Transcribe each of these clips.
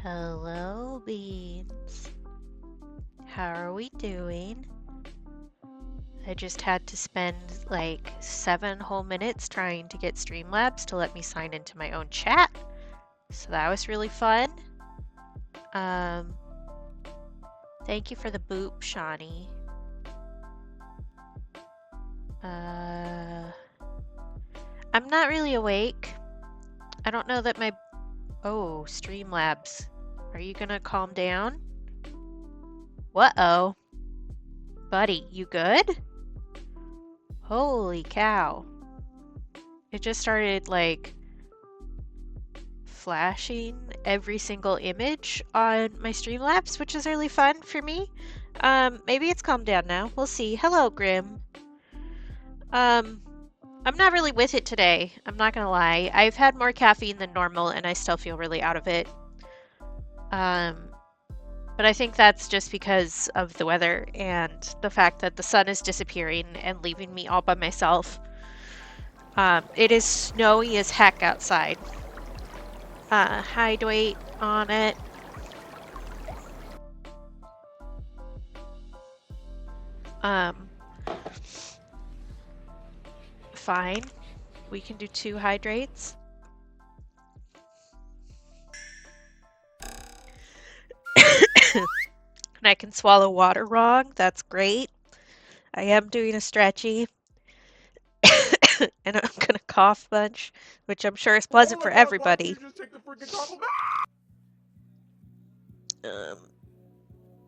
Hello, Beans. How are we doing? I just had to spend like 7 whole minutes trying to get Streamlabs to let me sign into my own chat. So that was really fun. Thank you for the boop, Shawnee. I'm not really awake. I don't know that my... Oh, Streamlabs. Are you gonna calm down? What-oh? Buddy, you good? Holy cow. It just started like flashing every single image on my Streamlabs, which is really fun for me. Maybe it's calmed down now. We'll see. Hello, Grim. I'm not really with it today. I'm not gonna lie. I've had more caffeine than normal and I still feel really out of it. But I think that's just because of the weather and the fact that the sun is disappearing and leaving me all by myself. It is snowy as heck outside. Hydrate on it. Fine. We can do 2 hydrates. And I can swallow water wrong. That's great. I am doing a stretchy. And I'm gonna cough a bunch, which I'm sure is pleasant for everybody.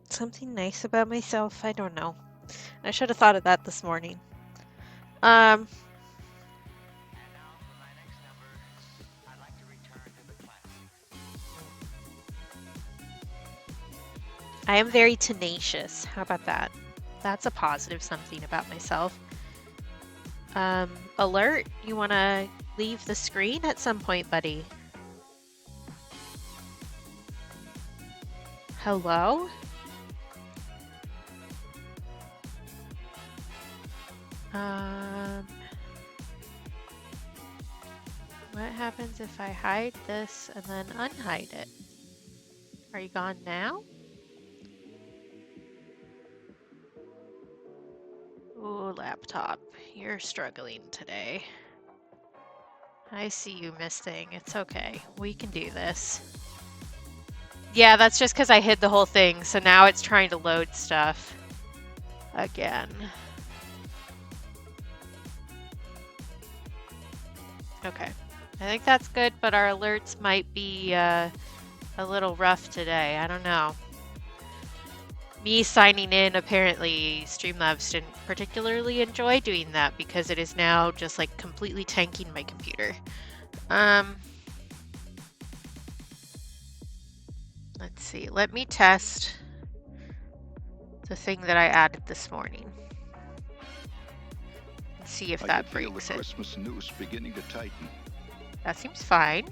Something nice about myself? I don't know. I should have thought of that this morning. I am very tenacious. How about that? That's a positive something about myself. Alert, you want to leave the screen at some point, buddy? Hello? What happens if I hide this and then unhide it? Are you gone now? Ooh, laptop, you're struggling today. I see you, Miss Thing. It's okay. We can do this. Yeah, that's just because I hid the whole thing, so now it's trying to load stuff again. Okay. I think that's good, but our alerts might be a little rough today. I don't know. Me signing in, apparently Streamlabs didn't particularly enjoy doing that because it is now just like completely tanking my computer. Let's see. Let me test the thing that I added this morning. And see if that breaks it. Christmas noose beginning to tighten. That seems fine.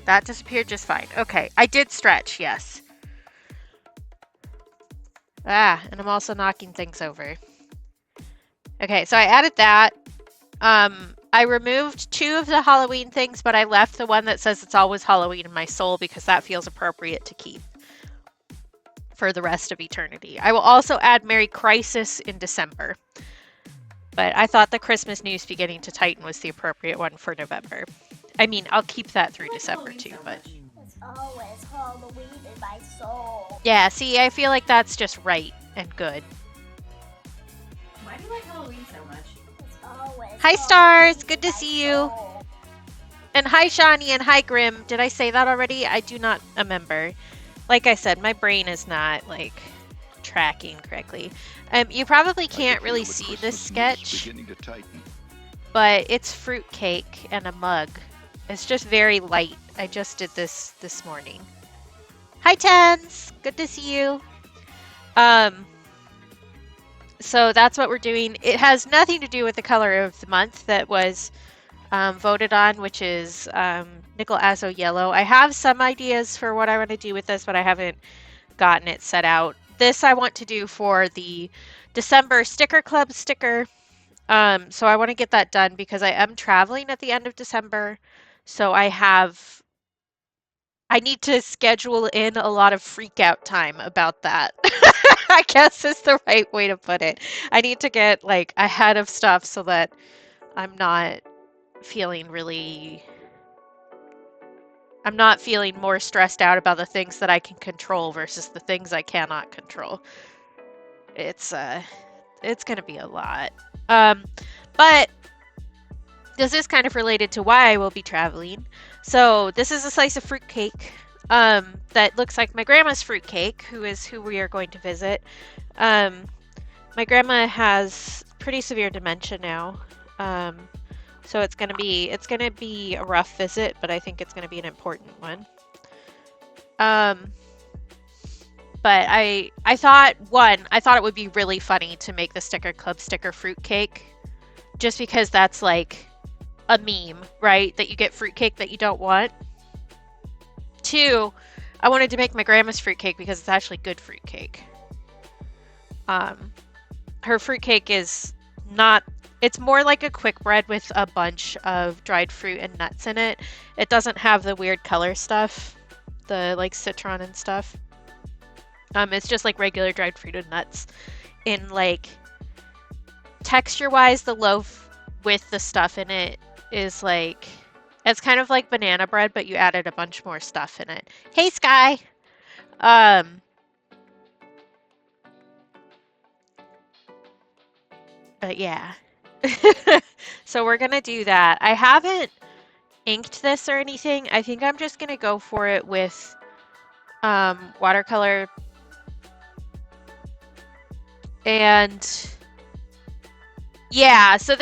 That disappeared just fine. Okay, I did stretch, yes. Ah, and I'm also knocking things over. Okay, so I added that. I removed 2 of the Halloween things, but I left the one that says it's always Halloween in my soul because that feels appropriate to keep for the rest of eternity. I will also add Merry Crisis in December. But I thought the Christmas news beginning to tighten was the appropriate one for November. I mean, I'll keep that through December too, but... It's always Halloween in my soul. Yeah, see, I feel like that's just right and good. Why do you like Halloween so much? It's always Hi, Stars! Good to see you! And hi, Shawnee, and hi, Grim. Did I say that already? I do not remember. Like I said, my brain is not, like, tracking correctly. You probably can't really see this sketch, but it's fruitcake and a mug. It's just very light. I just did this morning. Hi, Tens! Good to see you. So that's what we're doing. It has nothing to do with the color of the month that was voted on, which is Nickel Azo Yellow. I have some ideas for what I want to do with this, but I haven't gotten it set out. This I want to do for the December Sticker Club sticker. So I want to get that done because I am traveling at the end of December. So I have I need to schedule in a lot of freak out time about that. I guess is the right way to put it. I need to get like ahead of stuff so that I'm not feeling really I'm not feeling more stressed out about the things that I can control versus the things I cannot control. It's gonna be a lot. Um, but this is kind of related to why I will be traveling. So this is a slice of fruitcake that looks like my grandma's fruitcake, who we are going to visit. Um, my grandma has pretty severe dementia now. So it's gonna be a rough visit, but I think it's gonna be an important one. But I thought it would be really funny to make the Sticker Club sticker fruitcake, just because that's like a meme, right? That you get fruitcake that you don't want. Two, I wanted to make my grandma's fruitcake because it's actually good fruitcake. Her fruitcake is not. It's more like a quick bread with a bunch of dried fruit and nuts in it. It doesn't have the weird color stuff, the like citron and stuff. It's just like regular dried fruit and nuts. In like texture-wise, the loaf with the stuff in it is like it's kind of like banana bread, but you added a bunch more stuff in it. Hey, Sky. But yeah. So we're gonna do that. I haven't inked this or anything. I think I'm just gonna go for it with watercolor. And yeah, so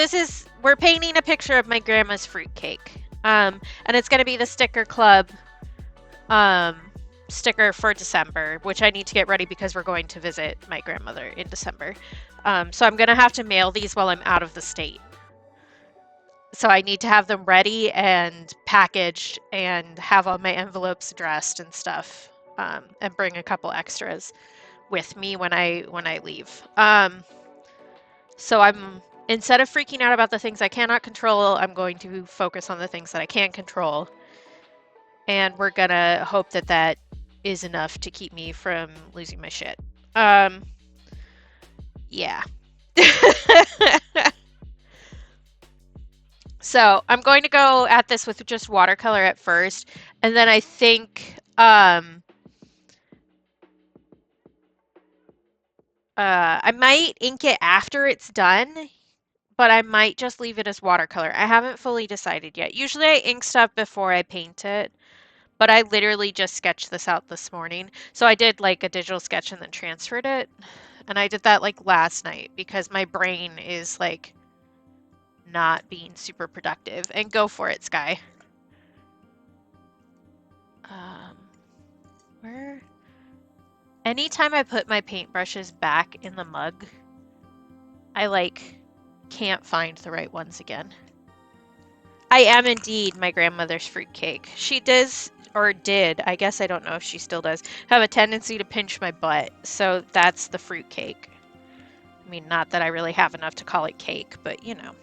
we're painting a picture of my grandma's fruitcake. And it's gonna be the Sticker Club sticker for December, which I need to get ready because we're going to visit my grandmother in December. So I'm gonna have to mail these while I'm out of the state. So I need to have them ready and packaged and have all my envelopes addressed and stuff, and bring a couple extras with me when I leave. So instead of freaking out about the things I cannot control, I'm going to focus on the things that I can control. And we're gonna hope that that is enough to keep me from losing my shit. Yeah. So I'm going to go at this with just watercolor at first, and then I think I might ink it after it's done, but I might just leave it as watercolor. I haven't fully decided yet. Usually I ink stuff before I paint it, but I literally just sketched this out this morning. So I did like a digital sketch and then transferred it, and I did that like last night because my brain is like not being super productive. And go for it, Sky. Where? Anytime I put my paintbrushes back in the mug, I like can't find the right ones again. I am indeed my grandmother's fruitcake. She does, or did, I guess I don't know if she still does, have a tendency to pinch my butt. So that's the fruitcake. I mean, not that I really have enough to call it cake, but you know.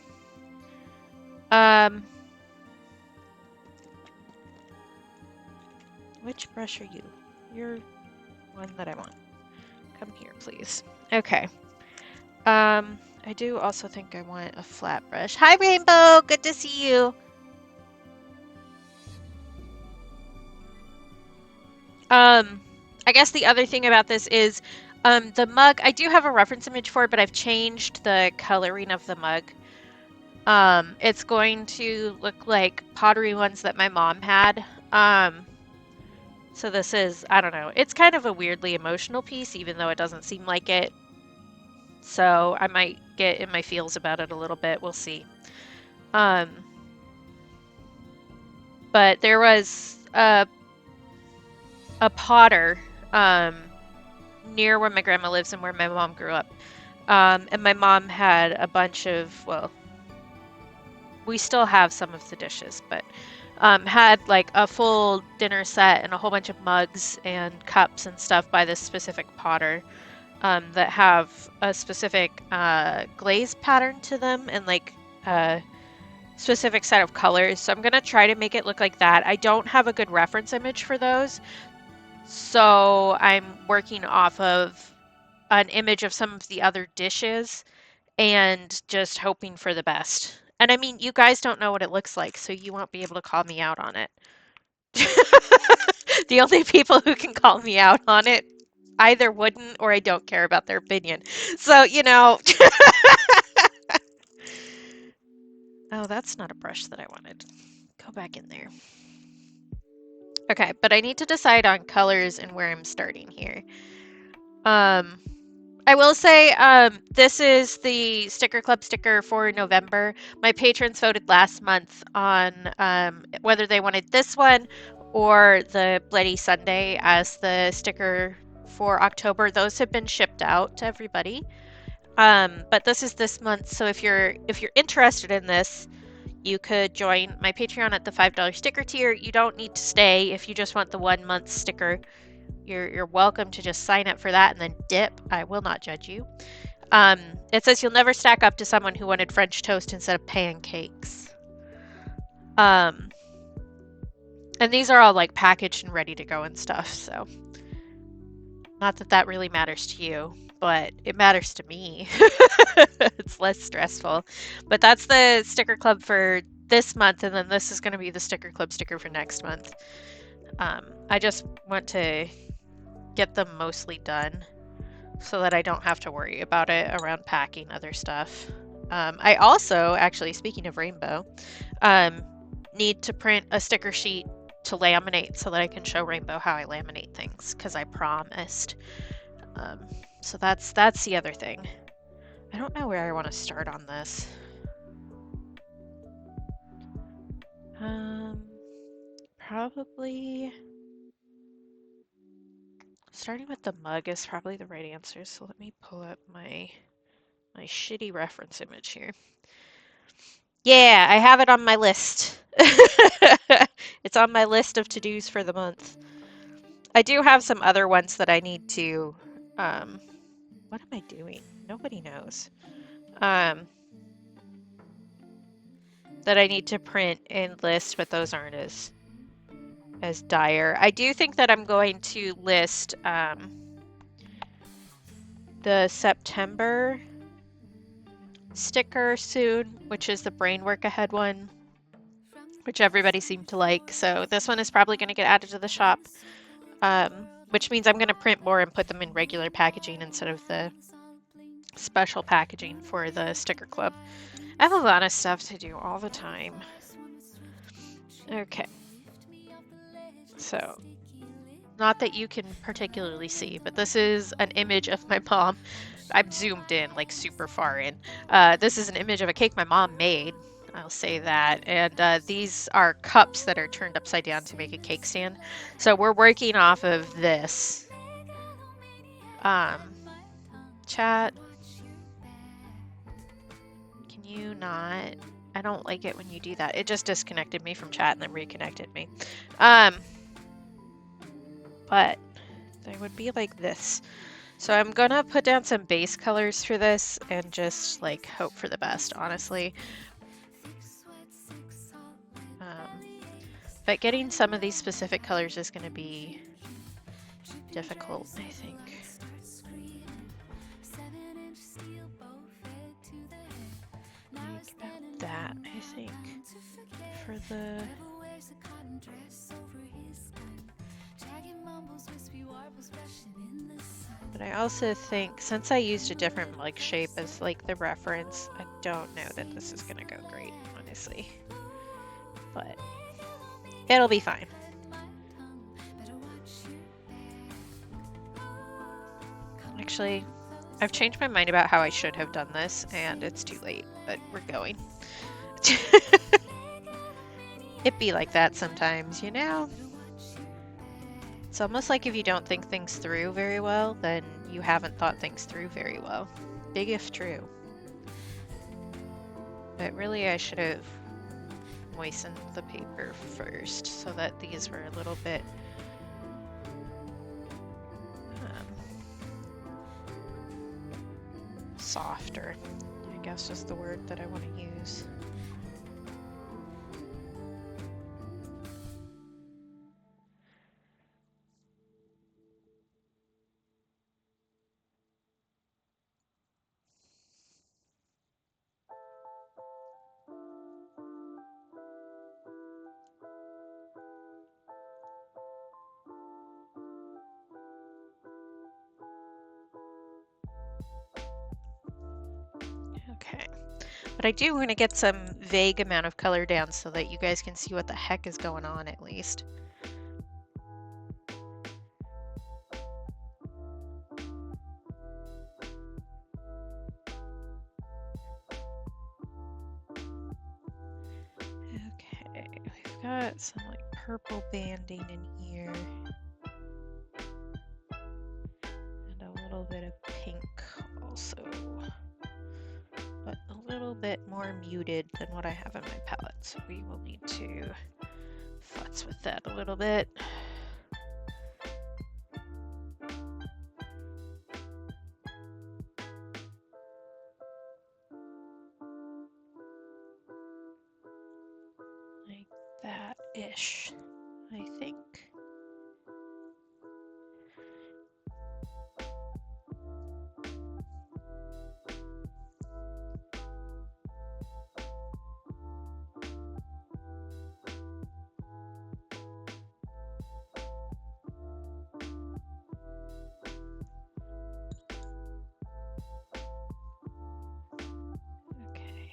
Which brush are you? You're one that I want. Come here, please. Okay. I do also think I want a flat brush. Hi, Rainbow! Good to see you! I guess the other thing about this is, the mug, I do have a reference image for it, but I've changed the coloring of the mug. It's going to look like pottery ones that my mom had. So this is, I don't know, it's kind of a weirdly emotional piece, even though it doesn't seem like it. So I might get in my feels about it a little bit. We'll see. But there was a potter near where my grandma lives and where my mom grew up. And my mom had a bunch of, well, we still have some of the dishes, but had like a full dinner set and a whole bunch of mugs and cups and stuff by this specific potter. That have a specific glaze pattern to them and like specific set of colors. So I'm going to try to make it look like that. I don't have a good reference image for those. So I'm working off of an image of some of the other dishes and just hoping for the best. And I mean, you guys don't know what it looks like, so you won't be able to call me out on it. The only people who can call me out on it either wouldn't or I don't care about their opinion. So, you know. Oh, that's not a brush that I wanted. Go back in there. Okay, but I need to decide on colors and where I'm starting here. I will say this is the Sticker Club sticker for November. My patrons voted last month on whether they wanted this one or the Bloody Sunday as the sticker for October. Those have been shipped out to everybody. But this is this month, so if you're interested in this, you could join my Patreon at the $5 sticker tier. You don't need to stay if you just want the 1 month sticker. You're welcome to just sign up for that and then dip. I will not judge you. It says you'll never stack up to someone who wanted French toast instead of pancakes. And these are all like packaged and ready to go and stuff, so not that that really matters to you, but it matters to me. It's less stressful. But that's the sticker club for this month, and then this is going to be the sticker club sticker for next month. I just want to get them mostly done so that I don't have to worry about it around packing other stuff. I also, actually, speaking of rainbow, need to print a sticker sheet to laminate so that I can show Rainbow how I laminate things, because I promised. So that's the other thing. I don't know where I want to start on this. Probably starting with the mug is probably the right answer. So let me pull up my shitty reference image here. Yeah, I have it on my list. It's on my list of to-dos for the month. I do have some other ones that I need to, what am I doing? Nobody knows. That I need to print and list, but those aren't as dire. I do think that I'm going to list the September sticker soon, which is the Brain Work Ahead one, which everybody seemed to like. So this one is probably going to get added to the shop, which means I'm going to print more and put them in regular packaging instead of the special packaging for the sticker club. I have a lot of stuff to do all the time. Okay. So, not that you can particularly see, but this is an image of my mom. I'm zoomed in, like super far in. This is an image of a cake my mom made. I'll say that. And these are cups that are turned upside down to make a cake stand. So we're working off of this. Chat. Can you not? I don't like it when you do that. It just disconnected me from chat and then reconnected me. But they would be like this. So I'm gonna put down some base colors for this and just like hope for the best, honestly. But getting some of these specific colors is gonna be difficult, I think. Think about that, I think, for the... But I also think, since I used a different like shape as like the reference, I don't know that this is gonna go great, honestly. But it'll be fine. Actually, I've changed my mind about how I should have done this, and it's too late, but we're going. It be like that sometimes, you know? It's almost like if you don't think things through very well, then you haven't thought things through very well. Big if true. But really I should have moistened the paper first so that these were a little bit softer, I guess is the word that I want to use. Okay. But I do want to get some vague amount of color down so that you guys can see what the heck is going on at least. Okay, we've got some like purple banding in here. And a little bit of pink also. But a little bit more muted than what I have in my palette. So we will need to futz with that a little bit. Like that-ish, I think. Okay.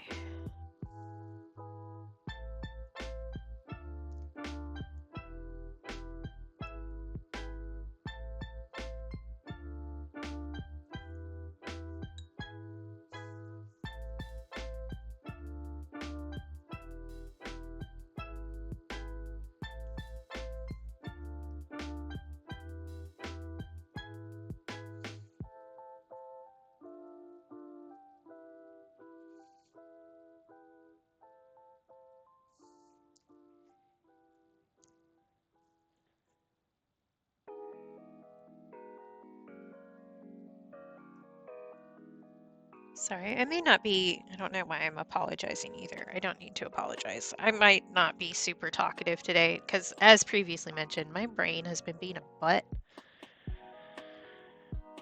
Sorry, I may not be, I don't know why I'm apologizing either. I don't need to apologize. I might not be super talkative today because, as previously mentioned, my brain has been being a butt,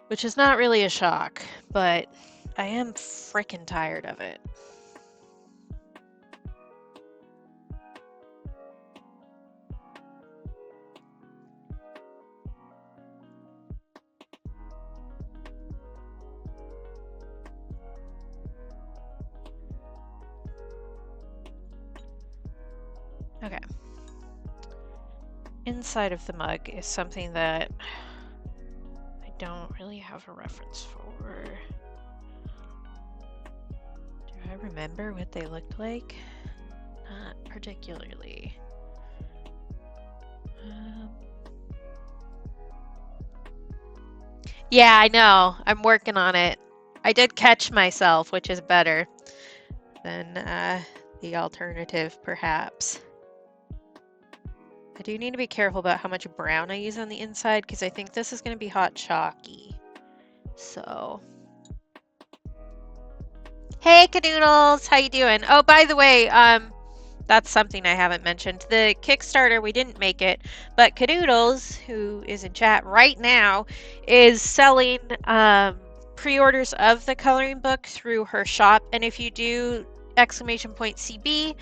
which is not really a shock, but I am frickin' tired of it. Okay. Inside of the mug is something that I don't really have a reference for. Do I remember what they looked like? Not particularly. Yeah, I know. I'm working on it. I did catch myself, which is better than the alternative, perhaps. I do need to be careful about how much brown I use on the inside because I think this is going to be hot chalky. So, hey, Canoodles, how you doing? Oh, by the way, that's something I haven't mentioned. The Kickstarter, we didn't make it, but Canoodles, who is in chat right now, is selling pre-orders of the coloring book through her shop. And if you do !CB,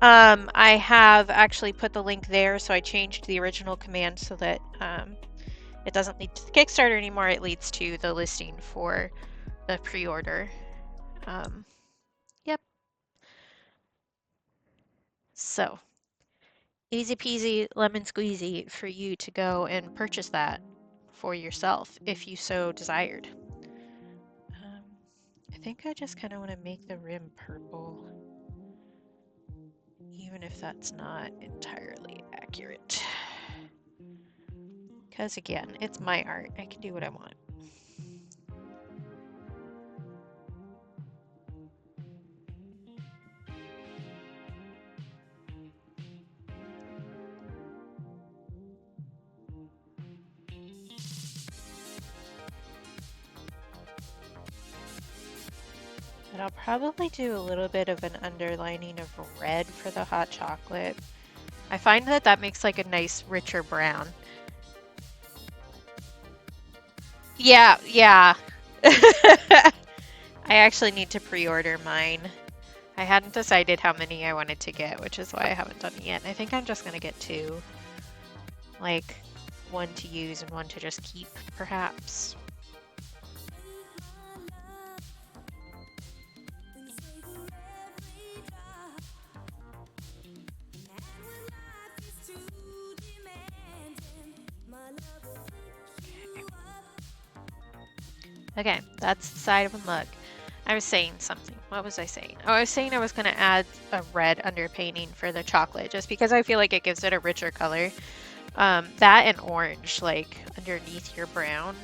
I have actually put the link there, so I changed the original command so that it doesn't lead to the Kickstarter anymore. It leads to the listing for the pre-order. Yep. So, easy peasy lemon squeezy for you to go and purchase that for yourself if you so desired. I think I just kind of want to make the rim purple, even if that's not entirely accurate. Because again, it's my art. I can do what I want. But I'll probably do a little bit of an underlining of red for the hot chocolate. I find that that makes like a nice richer brown. Yeah, yeah. I actually need to pre-order mine. I hadn't decided how many I wanted to get, which is why I haven't done it yet. And I think I'm just gonna get 2. Like, 1 to use and 1 to just keep, perhaps. Okay, that's the side of a mug. I was saying something. What was I saying? Oh, I was saying I was going to add a red underpainting for the chocolate just because I feel like it gives it a richer color. That and orange, like underneath your brown,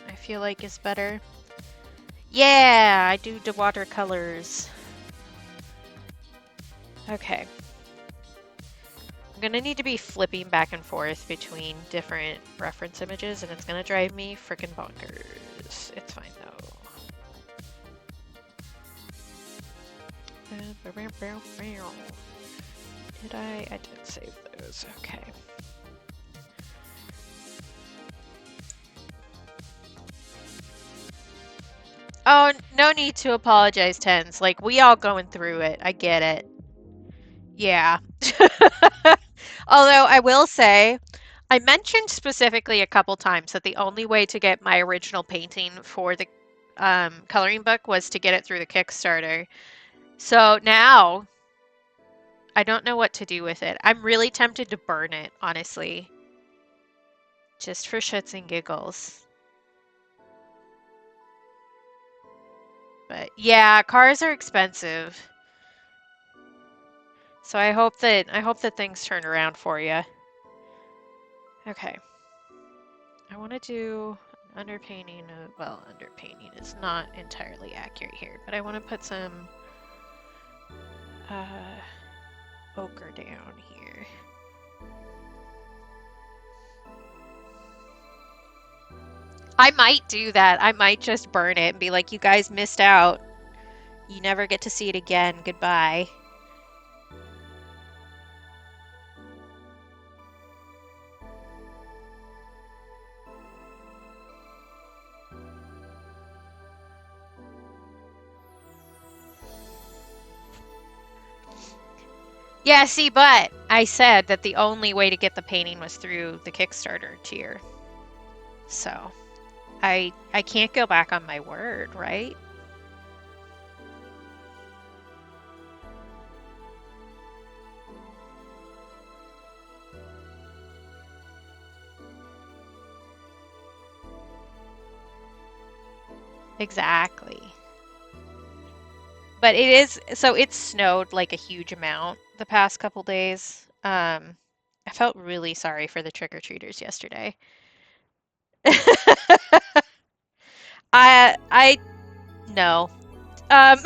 I feel like is better. Yeah, I do the watercolors. Okay. I'm gonna need to be flipping back and forth between different reference images, and it's gonna drive me freaking bonkers. It's fine though. Did I? I did save those. Okay. Oh, no need to apologize, Tens. Like, we all going through it. I get it. Yeah. Although I will say, I mentioned specifically a couple times that the only way to get my original painting for the coloring book was to get it through the Kickstarter. So now I don't know what to do with it. I'm really tempted to burn it, honestly. Just for shits and giggles. But yeah, cars are expensive. So I hope that things turn around for you. Okay. I want to do underpainting. Well, underpainting is not entirely accurate here, but I want to put some ochre down here. I might do that. I might just burn it and be like, you guys missed out. You never get to see it again. Goodbye. Yeah, see, but I said that the only way to get the painting was through the Kickstarter tier. So, I can't go back on my word, right? Exactly. But it is, so it snowed like a huge amount the past couple days. I felt really sorry for the trick-or-treaters yesterday. I no. Um,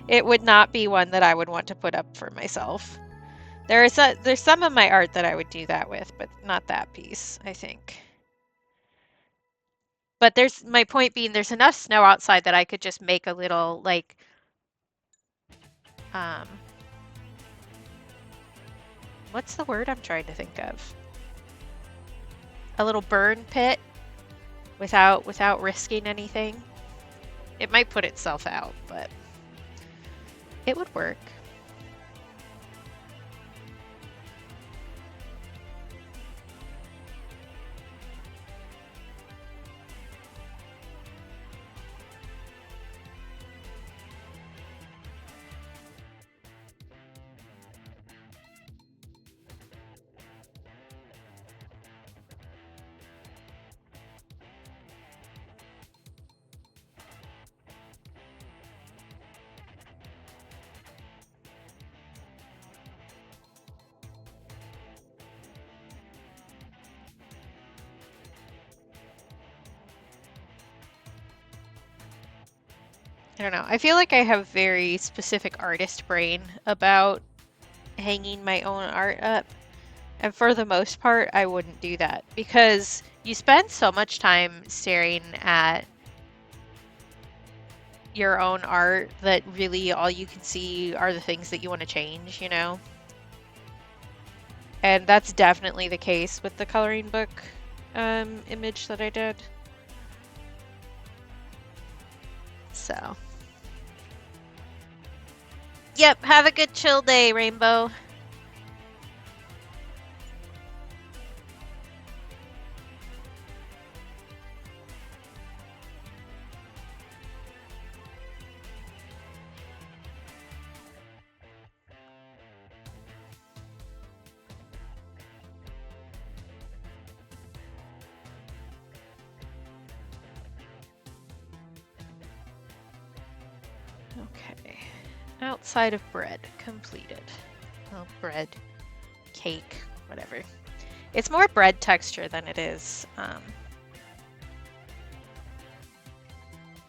it would not be one that I would want to put up for myself. There's some of my art that I would do that with, but not that piece, I think. But there's my point being there's enough snow outside that I could just make a little like um what's the word I'm trying to think of? A little burn pit without risking anything. It might put itself out, but it would work. I don't know. I feel like I have very specific artist brain about hanging my own art up. And for the most part, I wouldn't do that because you spend so much time staring at your own art that really all you can see are the things that you want to change, you know? And that's definitely the case with the coloring book image that I did. So. Yep, have a good chill day, Rainbow. Okay. Outside of bread, completed. Well, bread, cake, whatever. It's more bread texture than it is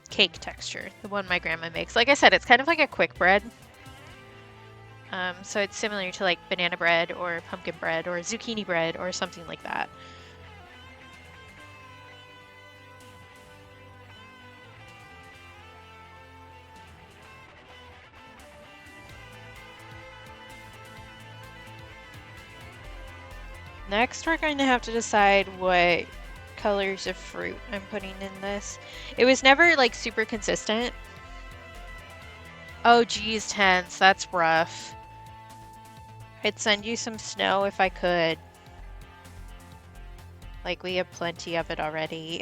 cake texture, the one my grandma makes. Like I said, it's kind of like a quick bread. So it's similar to like banana bread or pumpkin bread or zucchini bread or something like that. Next, we're going to have to decide what colors of fruit I'm putting in this. It was never like super consistent. Oh geez, Tense, that's rough. I'd send you some snow if I could. Like, we have plenty of it already.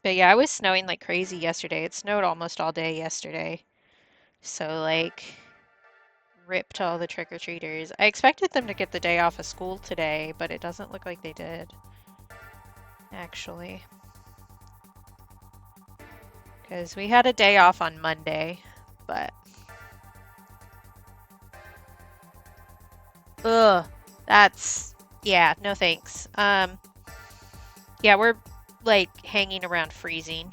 But yeah, it was snowing like crazy yesterday. It snowed almost all day yesterday. So, like, ripped all the trick-or-treaters. I expected them to get the day off of school today, but it doesn't look like they did, actually. Because we had a day off on Monday, but... Ugh, that's... Yeah, no thanks. Yeah, we're, like, hanging around freezing.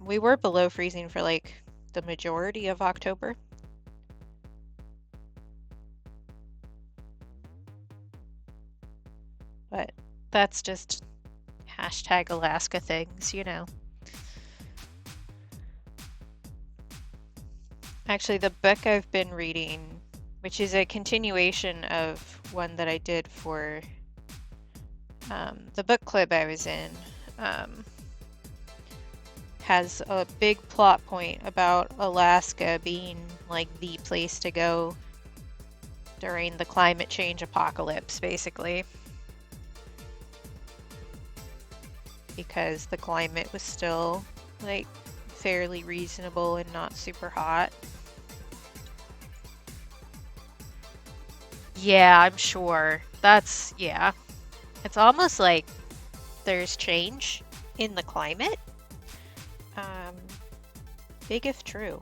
We were below freezing for, like, the majority of October. But that's just hashtag Alaska things, you know. Actually, the book I've been reading, which is a continuation of one that I did for the book club I was in, has a big plot point about Alaska being like the place to go during the climate change apocalypse, basically. Because the climate was still like fairly reasonable and not super hot. Yeah, I'm sure. That's, yeah. It's almost like there's change in the climate. Big if true.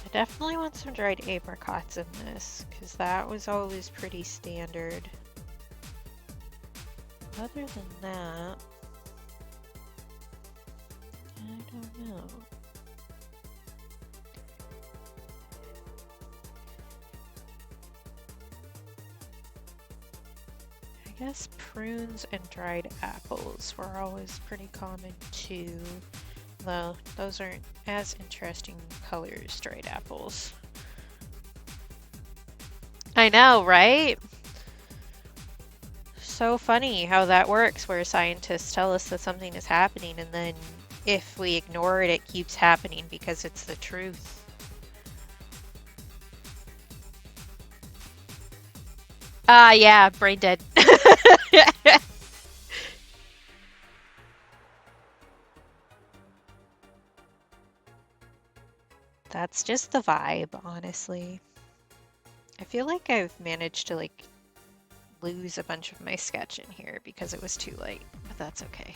I definitely want some dried apricots in this, because that was always pretty standard. Other than that, I don't know. I guess prunes and dried apples were always pretty common too, though those aren't as interesting colors, dried apples. I know, right? So funny how that works, where scientists tell us that something is happening, and then if we ignore it, it keeps happening because it's the truth. Ah, yeah, brain dead. That's just the vibe, honestly. I feel like I've managed to like lose a bunch of my sketch in here because it was too late, but that's okay.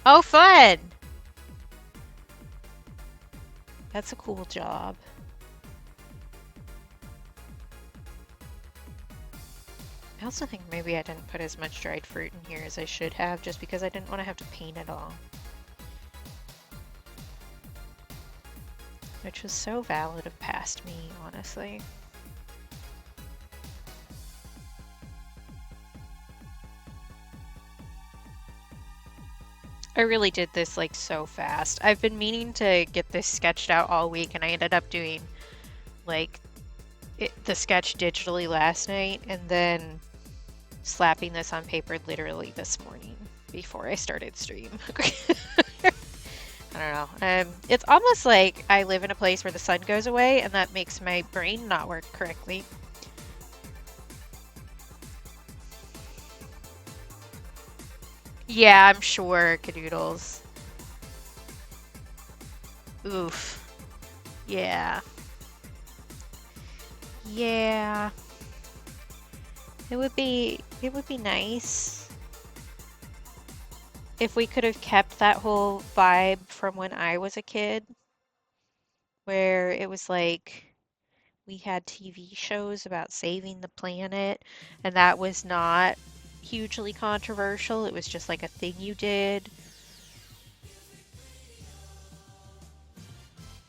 Oh, fun! That's a cool job. I also think maybe I didn't put as much dried fruit in here as I should have, just because I didn't want to have to paint it all. Which was so valid of past me, honestly. I really did this like so fast. I've been meaning to get this sketched out all week, and I ended up doing like the sketch digitally last night, and then slapping this on paper literally this morning before I started stream. I don't know. It's almost like I live in a place where the sun goes away and that makes my brain not work correctly. Yeah, I'm sure, Cadoodles. Oof. Yeah. Yeah. It would be nice if we could have kept that whole vibe from when I was a kid, where it was like we had TV shows about saving the planet, and that was not hugely controversial. It was just like a thing you did.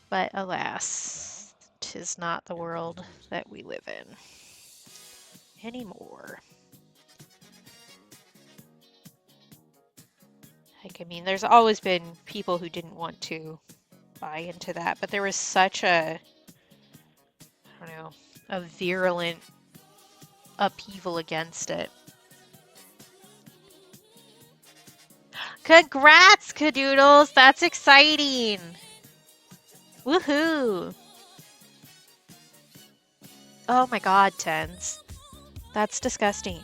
But alas, 'tis not the world that we live in anymore. Like, I mean, there's always been people who didn't want to buy into that, but there was such a, I don't know, a virulent upheaval against it. Congrats, Cadoodles! That's exciting! Woohoo! Oh my god, Tens. That's disgusting.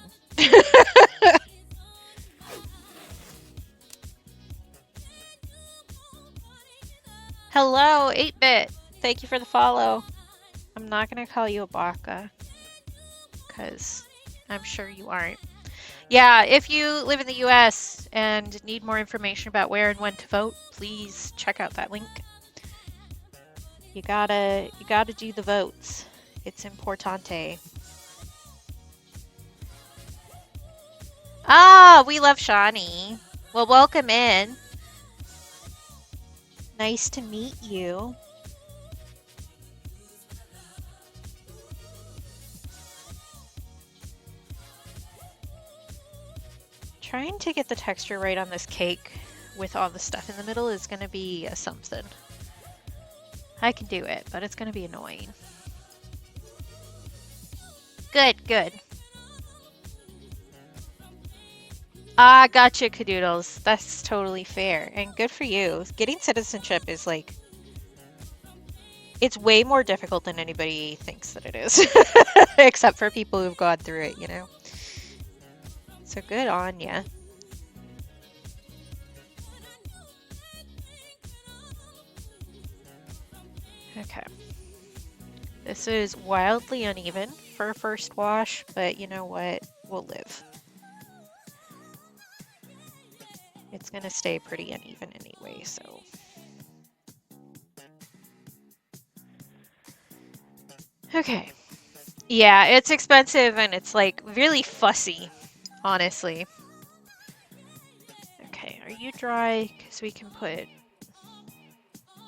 Hello, 8-Bit! Thank you for the follow. I'm not gonna call you a baka, because I'm sure you aren't. Yeah, if you live in the US and need more information about where and when to vote, please check out that link. You gotta do the votes. It's importante. Ah, we love Shawnee. Well, welcome in. Nice to meet you. Trying to get the texture right on this cake with all the stuff in the middle is gonna be a something. I can do it, but it's gonna be annoying. Good, good. Ah, gotcha, Cadoodles. That's totally fair. And good for you. Getting citizenship is like... It's way more difficult than anybody thinks that it is. Except for people who've gone through it, you know? So good on ya. Okay. This is wildly uneven for a first wash, but you know what? We'll live. It's gonna stay pretty uneven anyway, so... Okay. Yeah, it's expensive and it's like really fussy, honestly. Okay, are you dry? Because we can put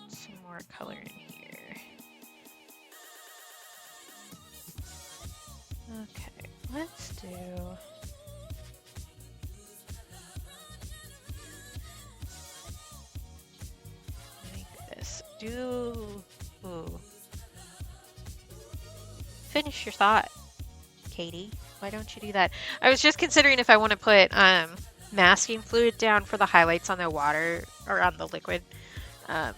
some more color in here. Okay, let's do... like this. Ooh. Finish your thought, Katie. Why don't you do that? I was just considering if I want to put masking fluid down for the highlights on the water or on the liquid. But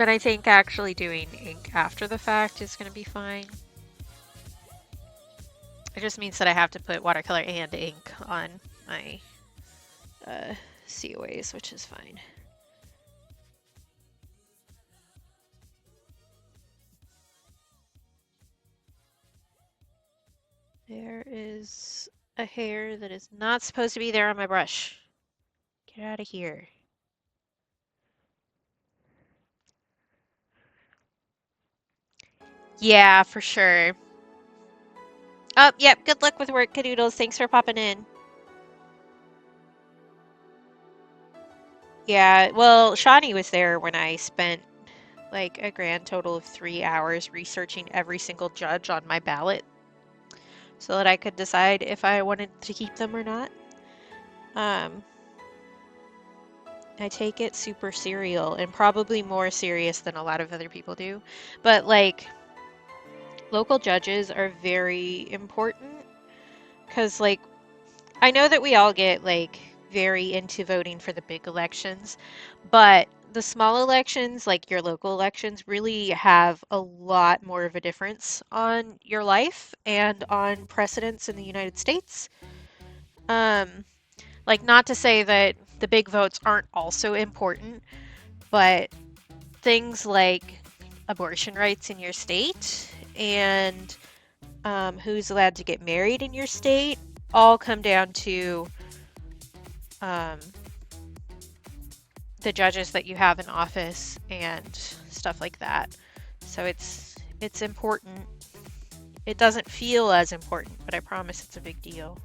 I think actually doing ink after the fact is going to be fine. It just means that I have to put watercolor and ink on my COAs, which is fine. There is a hair that is not supposed to be there on my brush. Get out of here. Yeah, for sure. Oh, yep, good luck with work, Cadoodles. Thanks for popping in. Yeah, well, Shawnee was there when I spent like a grand total of 3 hours researching every single judge on my ballot so that I could decide if I wanted to keep them or not. I take it super serial and probably more serious than a lot of other people do. But like local judges are very important because, like, I know that we all get like very into voting for the big elections, but the small elections, like your local elections, really have a lot more of a difference on your life and on precedents in the United States. Um, like, not to say that the big votes aren't also important, but things like abortion rights in your state and who's allowed to get married in your state all come down to um, the judges that you have in office and stuff like that. So it's important. It doesn't feel as important, but I promise it's a big deal.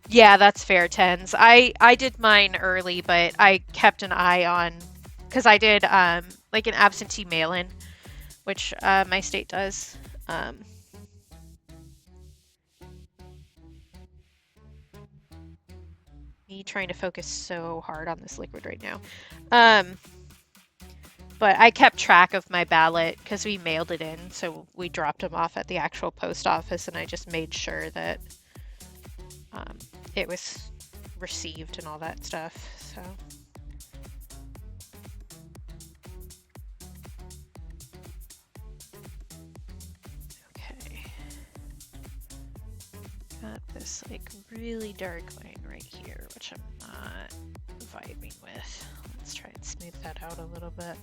Yeah, that's fair, Tens. I did mine early, but I kept an eye on because I did like an absentee mail-in, which my state does. Um, me trying to focus so hard on this liquid right now. Um, but I kept track of my ballot because we mailed it in, so we dropped them off at the actual post office, and I just made sure that um, it was received and all that stuff. So. Okay. Got this like really dark line right here, which I'm not vibing with. Let's try and smooth that out a little bit.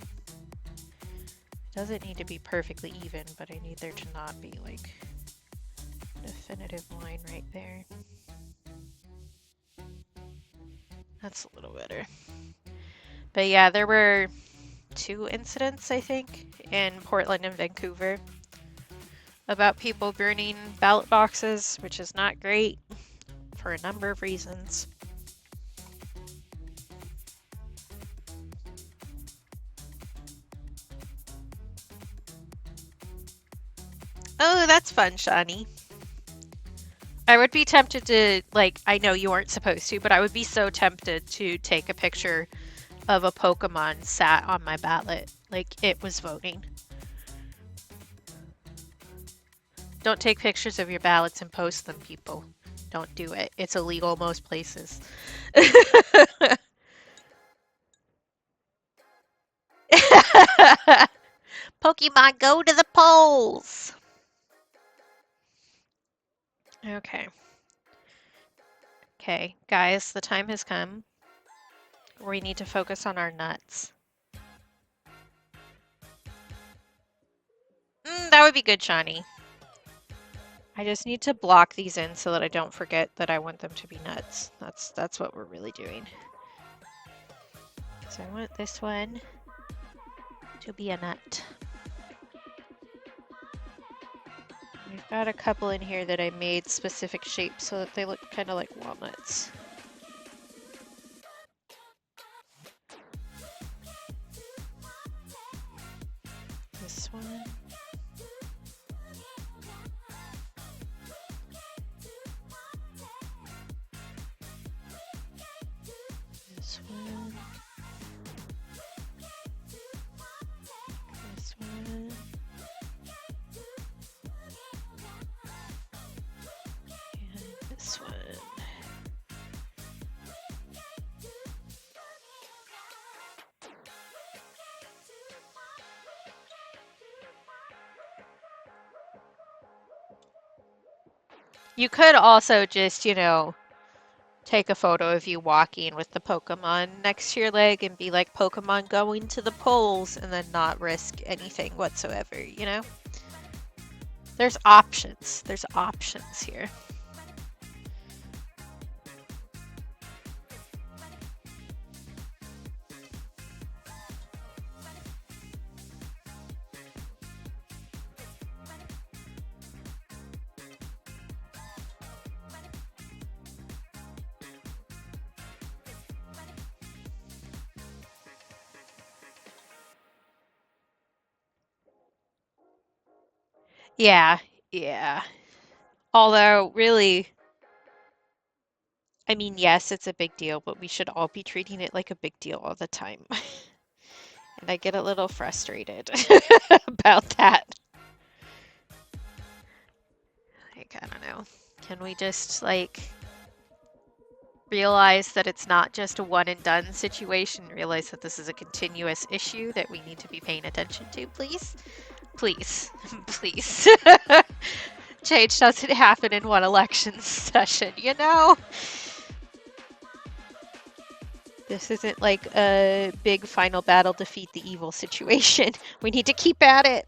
It doesn't need to be perfectly even, but I need there to not be like a definitive line right there. That's a little better. But yeah, there were 2 incidents, I think, in Portland and Vancouver about people burning ballot boxes, which is not great for a number of reasons. Oh, that's fun, Shani. I would be tempted to, like, I know you aren't supposed to, but I would be so tempted to take a picture of a Pokemon sat on my ballot, like it was voting. Don't take pictures of your ballots and post them, people. Don't do it. It's illegal most places. Pokemon, go to the polls! Okay. Okay, guys, the time has come. We need to focus on our nuts. That would be good, Shani. I just need to block these in so that I don't forget that I want them to be nuts. That's what we're really doing. So I want this one to be a nut. We've got a couple in here that I made specific shapes so that they look kind of like walnuts. This one. This one. This one. And this one. You could also just, you know, take a photo of you walking with the Pokemon next to your leg and be like, Pokemon going to the polls, and then not risk anything whatsoever, you know? There's options. There's options here. Yeah, yeah. Although, really, I mean, yes, it's a big deal, but we should all be treating it like a big deal all the time. And I get a little frustrated about that. Like, I don't know. Can we just, like, realize that it's not just a one and done situation? Realize that this is a continuous issue that we need to be paying attention to, please? Please. Please. Change doesn't happen in one election session, you know? This isn't like a big final battle defeat the evil situation. We need to keep at it.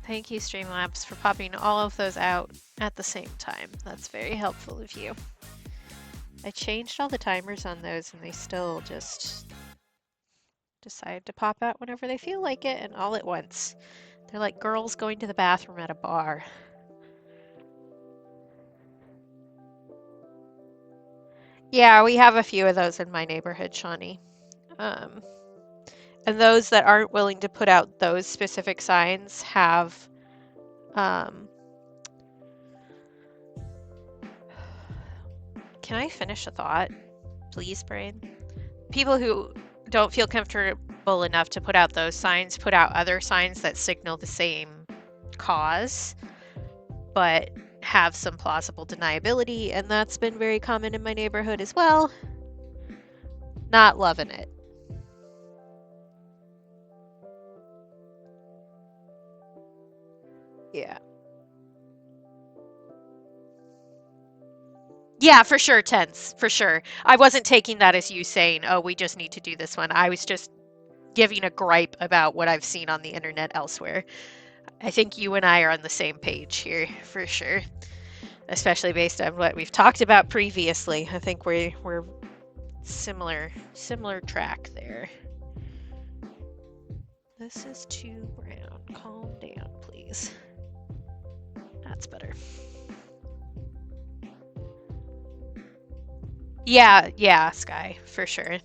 Thank you, Streamlabs, for popping all of those out at the same time. That's very helpful of you. I changed all the timers on those and they still just decide to pop out whenever they feel like it and all at once. They're like girls going to the bathroom at a bar. Yeah, we have a few of those in my neighborhood, Shawnee. And those that aren't willing to put out those specific signs have can I finish a thought, please, brain? People who don't feel comfortable enough to put out those signs put out other signs that signal the same cause, but have some plausible deniability, and that's been very common in my neighborhood as well. Not loving it. Yeah. Yeah, for sure, tense, for sure. I wasn't taking that as you saying, oh, we just need to do this one. I was just giving a gripe about what I've seen on the internet elsewhere. I think you and I are on the same page here, for sure. Especially based on what we've talked about previously. I think we're similar track there. This is too brown. Calm down, please. That's better. Yeah, Sky, for sure.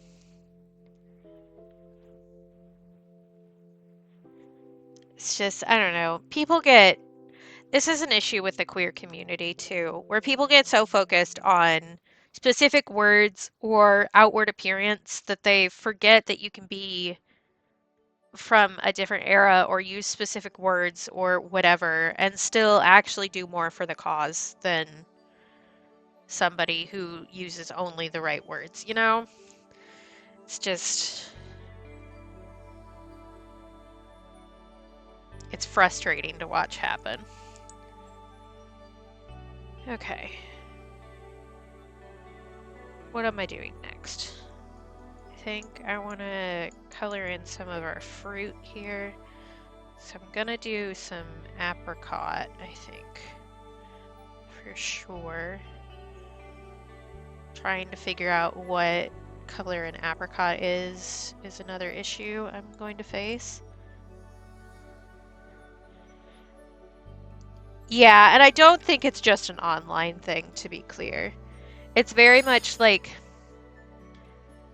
It's just, I don't know. This is an issue with the queer community too, where people get so focused on specific words or outward appearance that they forget that you can be from a different era or use specific words or whatever and still actually do more for the cause than somebody who uses only the right words, you know? It's just, it's frustrating to watch happen. Okay. What am I doing next? I think I want to color in some of our fruit here. So I'm gonna do some apricot, I think, for sure. Trying to figure out what color an apricot is another issue I'm going to face. Yeah, and I don't think it's just an online thing, to be clear. It's very much like,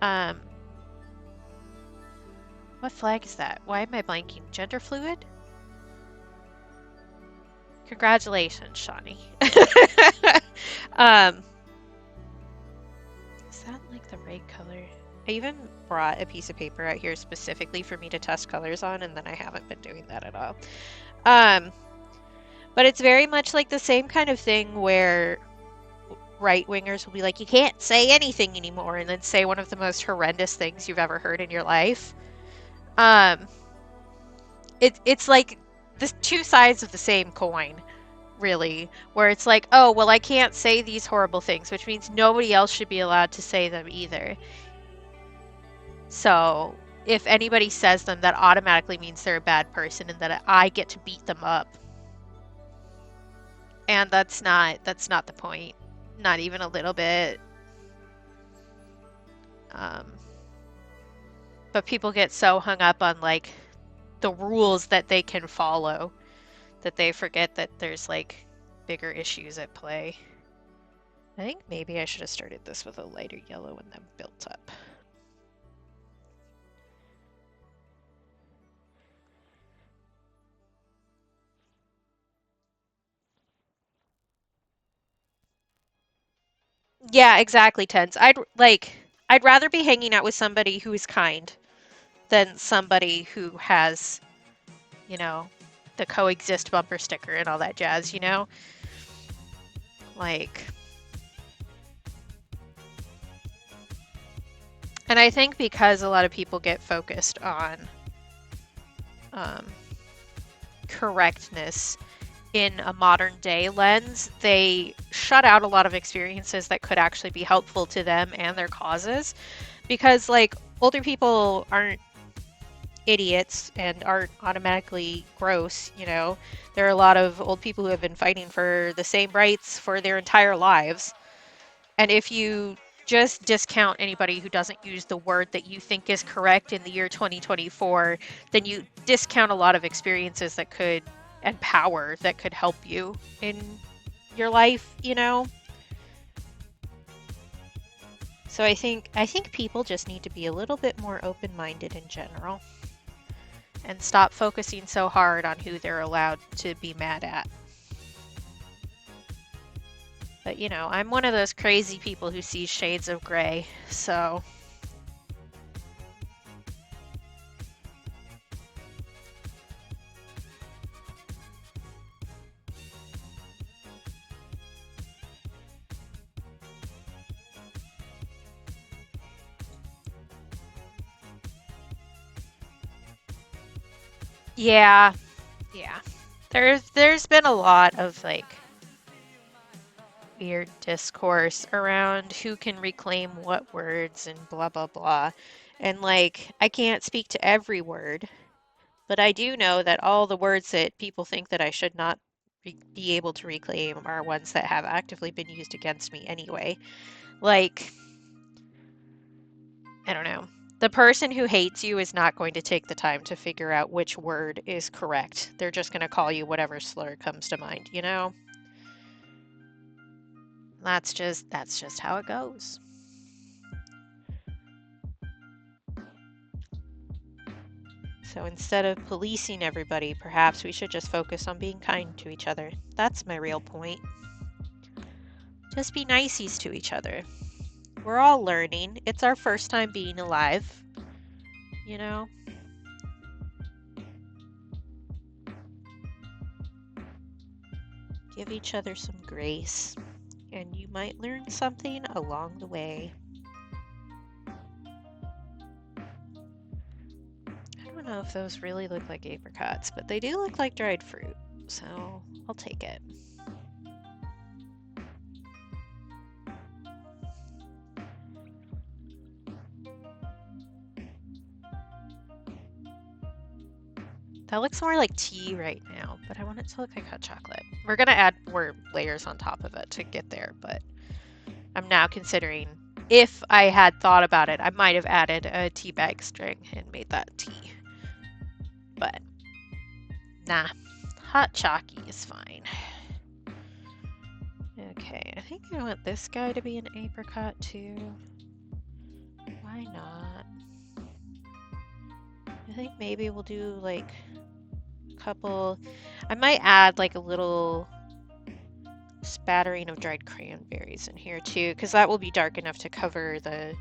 what flag is that? Why am I blanking? Gender fluid? Congratulations, Shawnee. Is that like the right color? I even brought a piece of paper out here specifically for me to test colors on, and then I haven't been doing that at all. But it's very much like the same kind of thing where right-wingers will be like, you can't say anything anymore, and then say one of the most horrendous things you've ever heard in your life. It's like the two sides of the same coin, really, where it's like, oh, well, I can't say these horrible things, which means nobody else should be allowed to say them either. So if anybody says them, that automatically means they're a bad person and that I get to beat them up. And that's not the point. Not even a little bit. Um, but people get so hung up on like the rules that they can follow that they forget that there's like bigger issues at play. I think maybe I should have started this with a lighter yellow and then built up. Yeah, exactly, Tens. I'd rather be hanging out with somebody who is kind than somebody who has, you know, the coexist bumper sticker and all that jazz, you know? Like, and I think because a lot of people get focused on um, correctness in a modern day lens, they shut out a lot of experiences that could actually be helpful to them and their causes. Because, like, older people aren't idiots and aren't automatically gross, you know? There are a lot of old people who have been fighting for the same rights for their entire lives. And if you just discount anybody who doesn't use the word that you think is correct in the year 2024, then you discount a lot of experiences that could, and power that could help you in your life, you know? So I think people just need to be a little bit more open-minded in general and stop focusing so hard on who they're allowed to be mad at. But you know, I'm one of those crazy people who sees shades of gray, so yeah, yeah. There's been a lot of like weird discourse around who can reclaim what words and blah blah blah. And like I can't speak to every word, but I do know that all the words that people think that I should not be able to reclaim are ones that have actively been used against me anyway. Like, I don't know. The person who hates you is not going to take the time to figure out which word is correct. They're just going to call you whatever slur comes to mind, you know? That's just how it goes. So instead of policing everybody, perhaps we should just focus on being kind to each other. That's my real point. Just be niceys to each other. We're all learning. It's our first time being alive, you know? Give each other some grace, and you might learn something along the way. I don't know if those really look like apricots, but they do look like dried fruit, so I'll take it. That looks more like tea right now, but I want it to look like hot chocolate. We're gonna add more layers on top of it to get there, but I'm now considering if I had thought about it, I might have added a tea bag string and made that tea. But nah, hot chalky is fine. Okay, I think I want this guy to be an apricot too. Why not? I think maybe we'll do like a couple. I might add like a little spattering of dried cranberries in here too, because that will be dark enough to cover the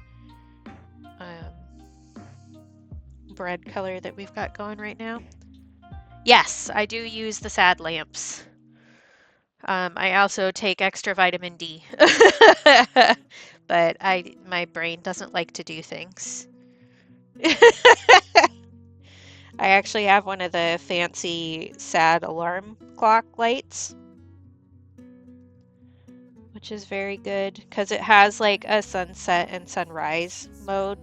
bread color that we've got going right now. Yes, I do use the sad lamps. I also take extra vitamin D, but my brain doesn't like to do things. I actually have one of the fancy sad alarm clock lights, which is very good because it has like a sunset and sunrise mode.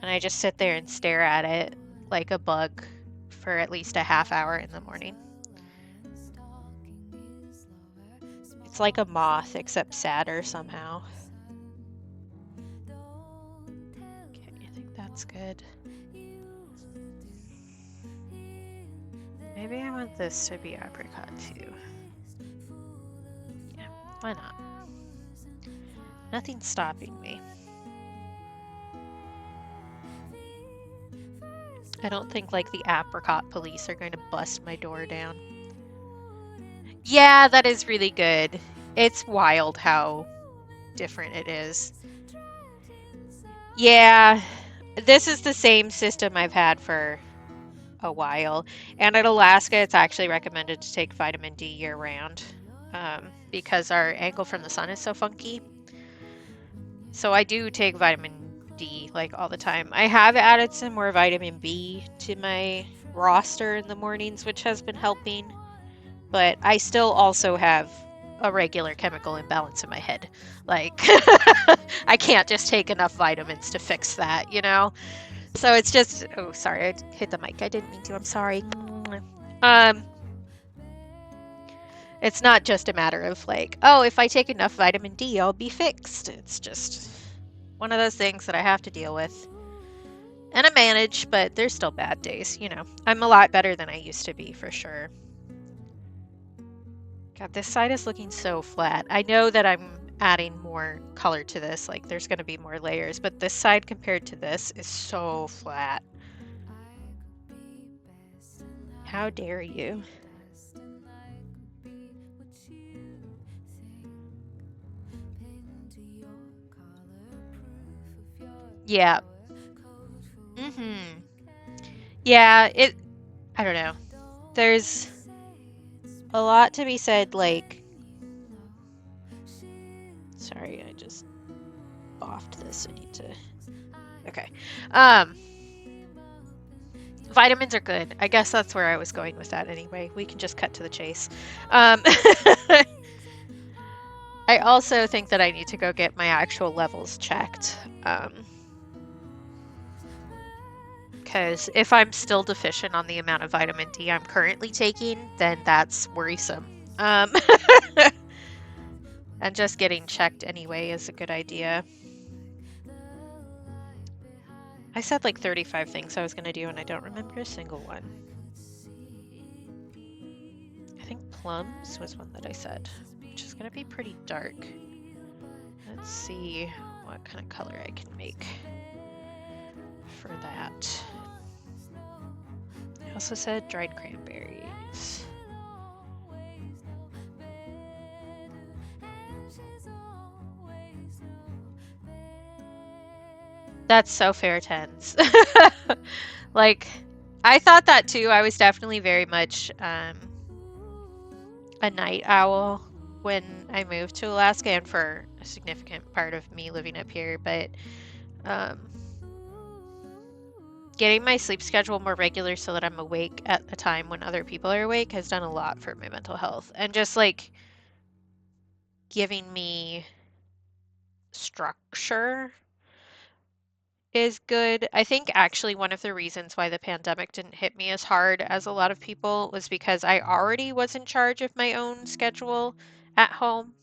And I just sit there and stare at it like a bug for at least a half hour in the morning. It's like a moth, except sadder somehow. That's good. Maybe I want this to be apricot too. Yeah, why not? Nothing's stopping me. I don't think like the apricot police are going to bust my door down. Yeah, that is really good. It's wild how different it is. Yeah, this is the same system I've had for a while. And at Alaska, it's actually recommended to take vitamin D year round because our angle from the sun is so funky. So I do take vitamin D like all the time. I have added some more vitamin B to my roster in the mornings, which has been helping. But I still also have a regular chemical imbalance in my head. Like, I can't just take enough vitamins to fix that, you know? So it's just, oh, sorry, I hit the mic. I didn't mean to. I'm sorry. It's not just a matter of like, oh, if I take enough vitamin D, I'll be fixed. It's just one of those things that I have to deal with. And I manage, but there's still bad days, you know. I'm a lot better than I used to be, for sure. God, this side is looking so flat. I know that I'm adding more color to this, like there's going to be more layers, but this side compared to this is so flat. How dare you? Yeah. Yeah, I don't know. There's a lot to be said, like, sorry, I just offed this. I need to, okay. Vitamins are good. I guess that's where I was going with that anyway. We can just cut to the chase. I also think that I need to go get my actual levels checked. Because if I'm still deficient on the amount of vitamin D I'm currently taking, then that's worrisome. And just getting checked anyway is a good idea. I said like 35 things I was going to do, and I don't remember a single one. I think plums was one that I said, which is going to be pretty dark. Let's see what kind of color I can make for that. I also said dried cranberries. That's so fair, Tens. Like, I thought that too. I was definitely very much a night owl when I moved to Alaska, and for a significant part of me living up here, but getting my sleep schedule more regular so that I'm awake at a time when other people are awake has done a lot for my mental health, and just like giving me structure is good. I think actually one of the reasons why the pandemic didn't hit me as hard as a lot of people was because I already was in charge of my own schedule at home.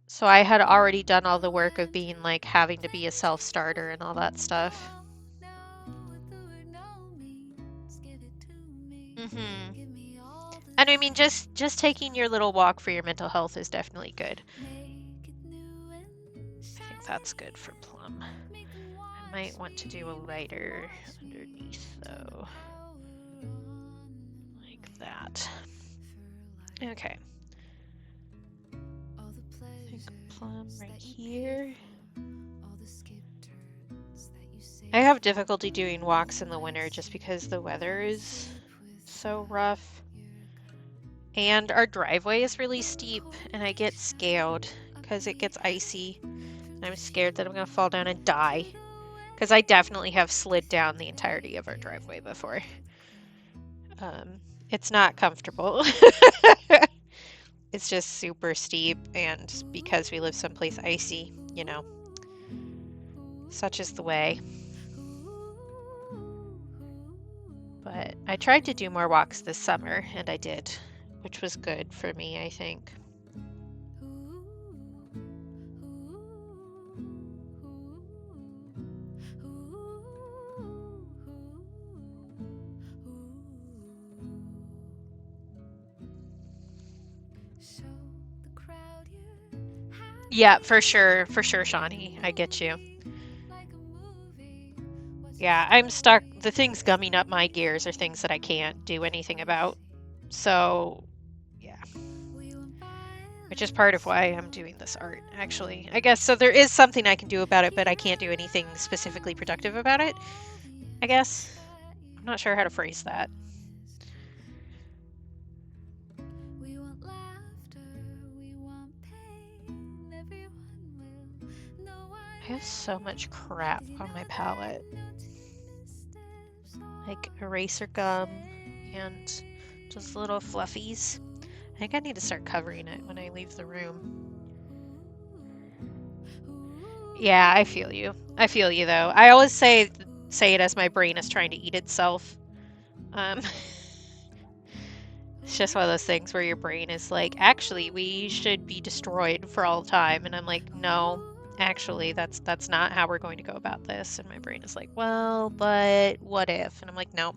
So I had already done all the work of being like having to be a self-starter and all that stuff. And I mean, just taking your little walk for your mental health is definitely good. I think that's good for plum. I might want to do a lighter underneath though. Like that. Okay. I think plum right here. I have difficulty doing walks in the winter just because the weather is so rough. And our driveway is really steep, and I get scared because it gets icy. And I'm scared that I'm going to fall down and die. Because I definitely have slid down the entirety of our driveway before. It's not comfortable. It's just super steep, and because we live someplace icy, you know, such is the way. But I tried to do more walks this summer, and I did. which was good for me, I think. Yeah, for sure, Shawnee. I get you. Yeah, I'm stuck. The things gumming up my gears are things that I can't do anything about. So, yeah. Which is part of why I'm doing this art, actually. I guess so there is something I can do about it, but I can't do anything specifically productive about it, I guess. I'm not sure how to phrase that. I have so much crap on my palette. Like eraser gum and just little fluffies. I think I need to start covering it when I leave the room. Yeah, I feel you. I feel you though. I always say it as my brain is trying to eat itself. It's just one of those things where your brain is like, actually, we should be destroyed for all time, and I'm like, no, actually, that's not how we're going to go about this. And my brain is like, well, but what if? And I'm like, no.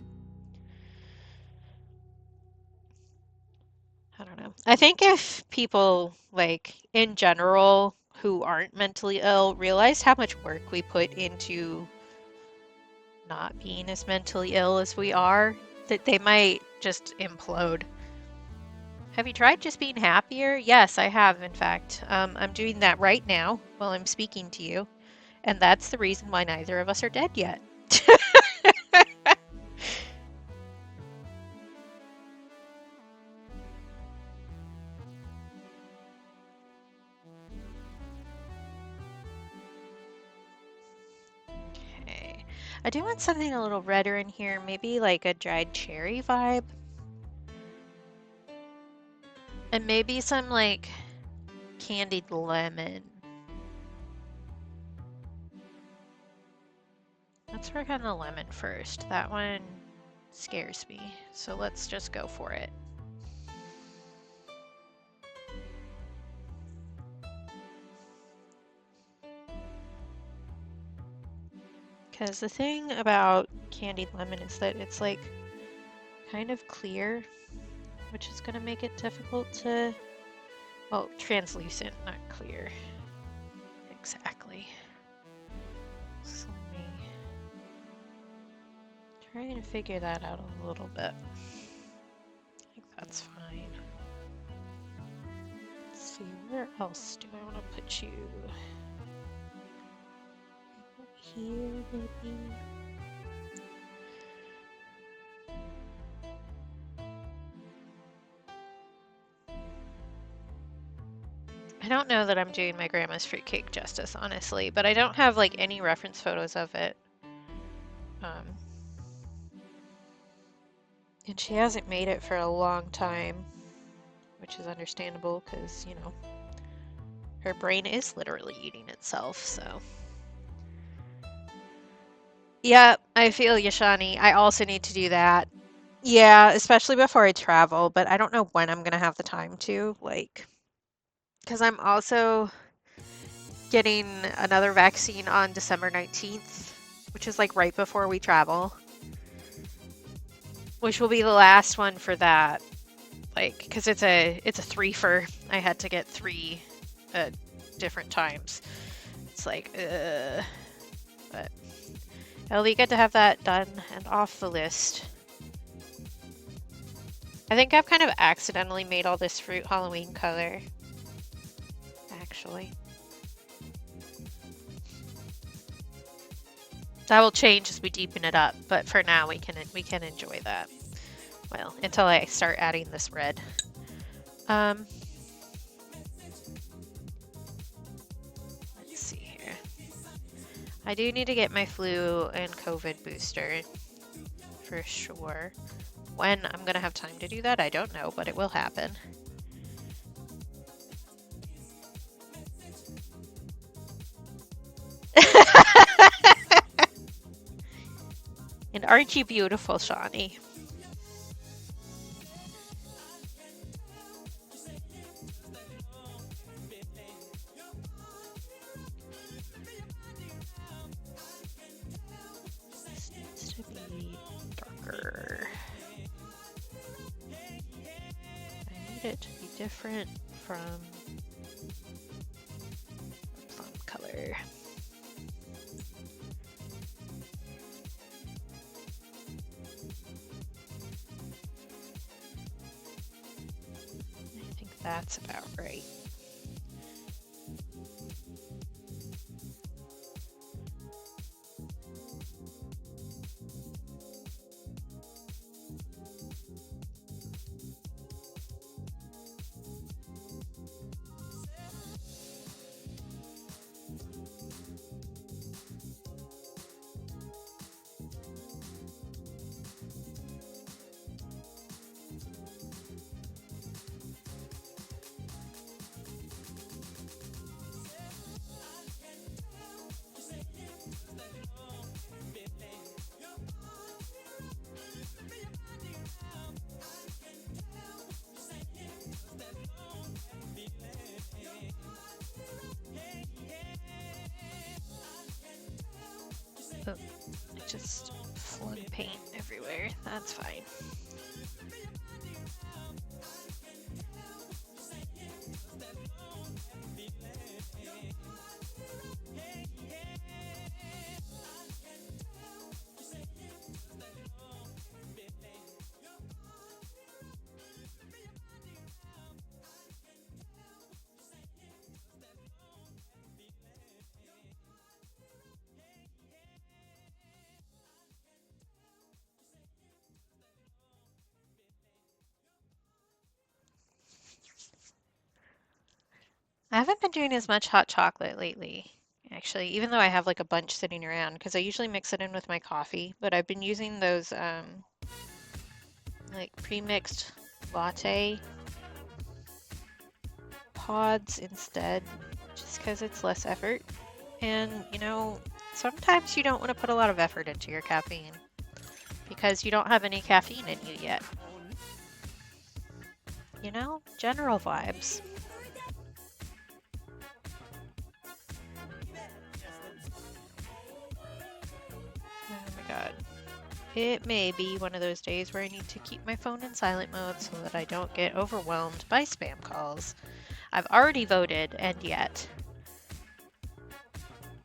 I don't know. I think if people, like, in general, who aren't mentally ill, realize how much work we put into not being as mentally ill as we are, that they might just implode. Have you tried just being happier? Yes, I have, in fact. I'm doing that right now while I'm speaking to you, and that's the reason why neither of us are dead yet. Okay. I do want something a little redder in here, maybe like a dried cherry vibe. And maybe some like candied lemon. Let's work on the lemon first. That one scares me, so let's just go for it. Because the thing about candied lemon is that it's like kind of clear, which is going to make it difficult to, well, translucent, not clear. Exactly. So let me try to figure that out a little bit. I think that's fine. Let's see, where else do I want to put you? Here, maybe? I don't know that I'm doing my grandma's fruitcake justice, honestly, but I don't have like any reference photos of it. And she hasn't made it for a long time, which is understandable because, you know, her brain is literally eating itself, so. Yeah, I feel you, Shani. I also need to do that. Yeah, especially before I travel, but I don't know when I'm gonna have the time to, like, because I'm also getting another vaccine on December 19th, which is like right before we travel, which will be the last one for that. Like, because it's a three-fer. I had to get 3 different times. It's like, but it'll be good to have that done and off the list. I think I've kind of accidentally made all this fruit Halloween color, actually. That will change as we deepen it up, but for now we can enjoy that. Well, until I start adding this red. Let's see here. I do need to get my flu and COVID booster for sure. When I'm gonna have time to do that, I don't know, but it will happen. And aren't you beautiful, Shawnee? need it to be different from plum color. I think that's about right. Oh, I just flung paint everywhere. That's fine. I haven't been doing as much hot chocolate lately, actually, even though I have like a bunch sitting around because I usually mix it in with my coffee, but I've been using those like pre-mixed latte pods instead, just because it's less effort. And, you know, sometimes you don't want to put a lot of effort into your caffeine because you don't have any caffeine in you yet. You know, general vibes. Oh my god. It may be one of those days where I need to keep my phone in silent mode so that I don't get overwhelmed by spam calls. I've already voted, and yet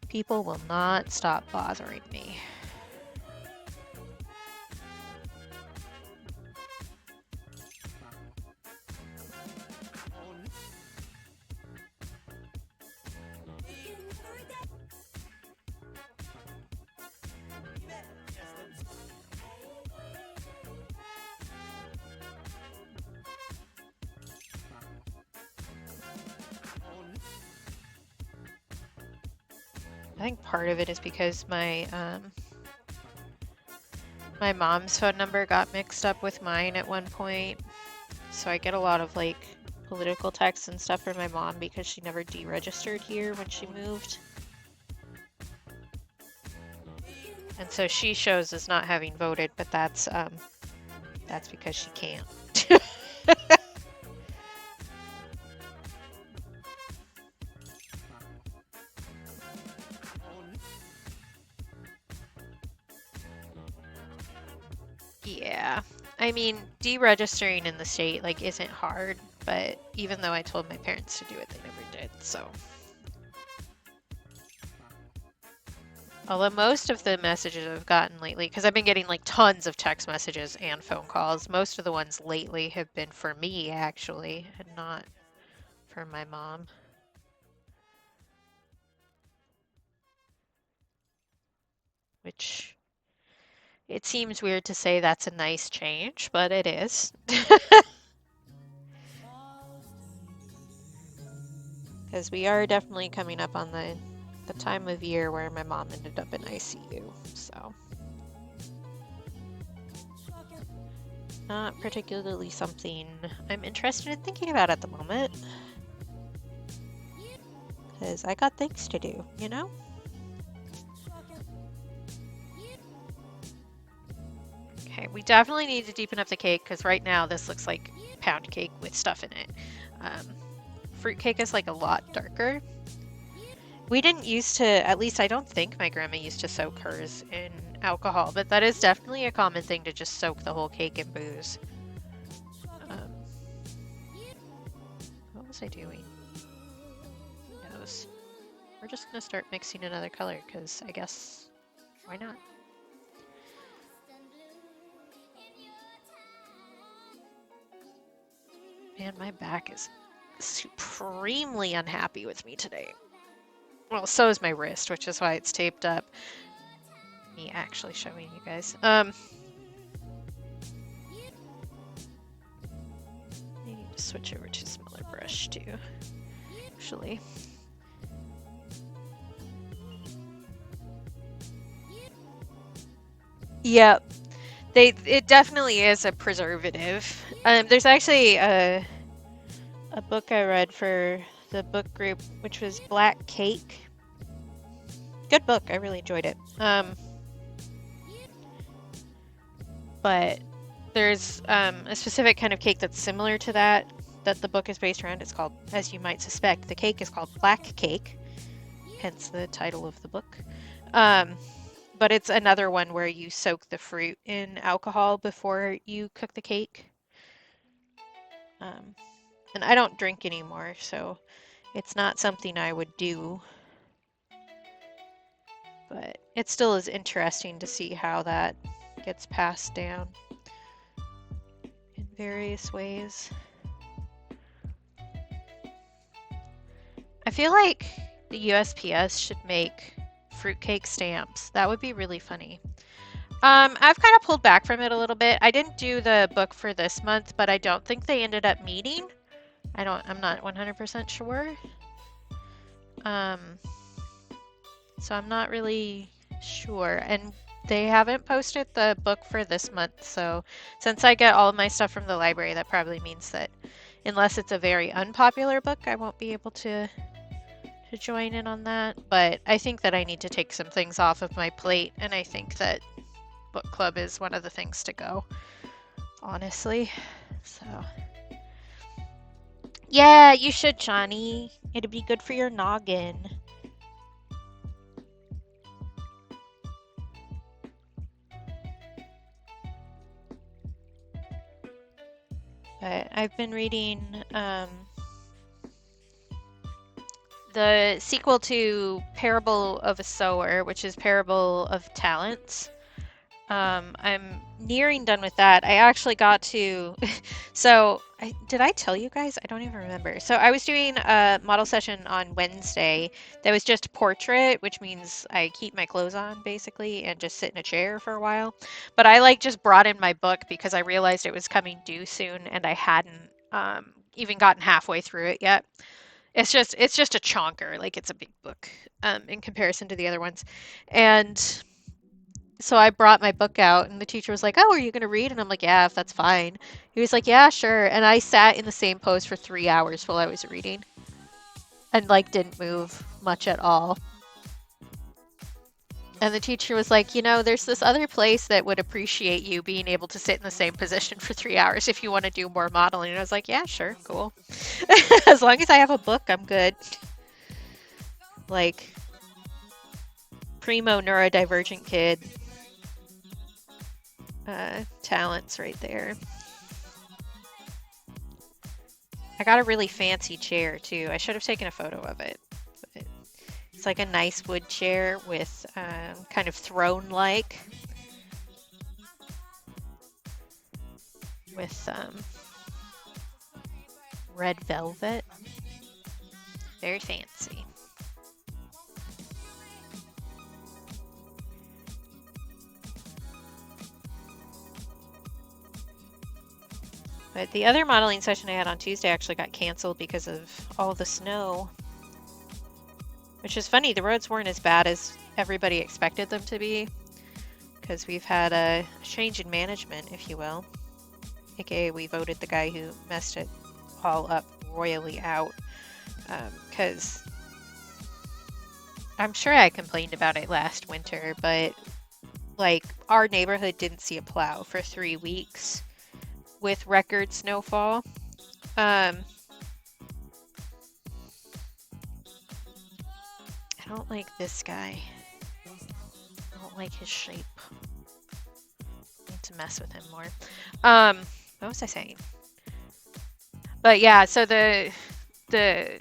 people will not stop bothering me. I think part of it is because my my mom's phone number got mixed up with mine at one point, so I get a lot of like political texts and stuff from my mom because she never deregistered here when she moved. And so she shows as not having voted, but that's because she can't. Yeah. I mean, deregistering in the state like isn't hard, but even though I told my parents to do it, they never did, so. Although most of the messages I've gotten lately, because I've been getting like tons of text messages and phone calls, most of the ones lately have been for me actually, and not for my mom. Which it seems weird to say that's a nice change, but it is. Because we are definitely coming up on the time of year where my mom ended up in ICU, so. Not particularly something I'm interested in thinking about at the moment. Because I got things to do, you know? Okay, we definitely need to deepen up the cake because right now this looks like pound cake with stuff in it. Fruitcake is like a lot darker. We didn't used to, at least I don't think my grandma used to soak hers in alcohol, but that is definitely a common thing to just soak the whole cake in booze. was I doing? Who knows? We're just gonna start mixing another color because I guess why not? Man, my back is supremely unhappy with me today. Well, so is my wrist, which is why it's taped up. Me actually showing you guys. I need to switch over to a smaller brush too, actually. Yep. It definitely is a preservative. There's actually a book I read for the book group, which was Black Cake. Good book. I really enjoyed it. But there's a specific kind of cake that's similar to that the book is based around. It's called, as you might suspect, the cake is called Black Cake, hence the title of the book. But it's another one where you soak the fruit in alcohol before you cook the cake. And I don't drink anymore, so it's not something I would do. But it still is interesting to see how that gets passed down in various ways. I feel like the USPS should make fruitcake stamps. That would be really funny. I've kind of pulled back from it a little bit. I didn't do the book for this month, but I don't think they ended up meeting. I'm not 100% sure. So I'm not really sure. And they haven't posted the book for this month. So since I get all of my stuff from the library, that probably means that unless it's a very unpopular book, I won't be able to join in on that. But I think that I need to take some things off of my plate, and I think that book club is one of the things to go, honestly. So yeah, you should, Johnny. It'd be good for your noggin. But I've been reading the sequel to Parable of a Sower, which is Parable of Talents. I'm nearing done with that. I actually got to, did I tell you guys? I don't even remember. So I was doing a model session on Wednesday that was just portrait, which means I keep my clothes on basically and just sit in a chair for a while. But I just brought in my book because I realized it was coming due soon and I hadn't even gotten halfway through it yet. It's just a chonker, like it's a big book in comparison to the other ones. And so I brought my book out and the teacher was like, "Oh, are you going to read?" And I'm like, "Yeah, if that's fine." He was like, "Yeah, sure." And I sat in the same pose for 3 hours while I was reading and didn't move much at all. And the teacher was like, "There's this other place that would appreciate you being able to sit in the same position for 3 hours if you want to do more modeling." And I was like, "Yeah, sure, cool." As long as I have a book, I'm good. Primo neurodivergent kid. Talents right there. I got a really fancy chair too. I should have taken a photo of it. But it's like a nice wood chair with kind of throne-like. With red velvet. Very fancy. But the other modeling session I had on Tuesday actually got canceled because of all the snow. Which is funny, the roads weren't as bad as everybody expected them to be. Because we've had a change in management, if you will. AKA we voted the guy who messed it all up royally out. Because I'm sure I complained about it last winter, but our neighborhood didn't see a plow for 3 weeks. With record snowfall. I don't like this guy. I don't like his shape. I need to mess with him more. What was I saying? But yeah, so the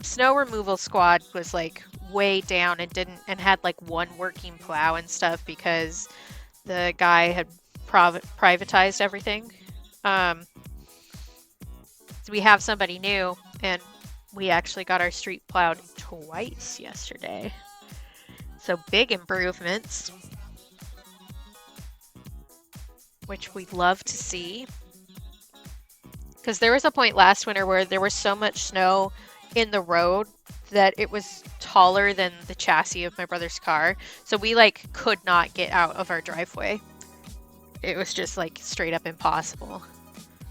snow removal squad was like way down and had like one working plow and stuff because the guy had privatized everything. So we have somebody new, and we actually got our street plowed twice yesterday. So big improvements, which we'd love to see. Because there was a point last winter where there was so much snow in the road that it was taller than the chassis of my brother's car. So we like could not get out of our driveway. It was just like straight up impossible.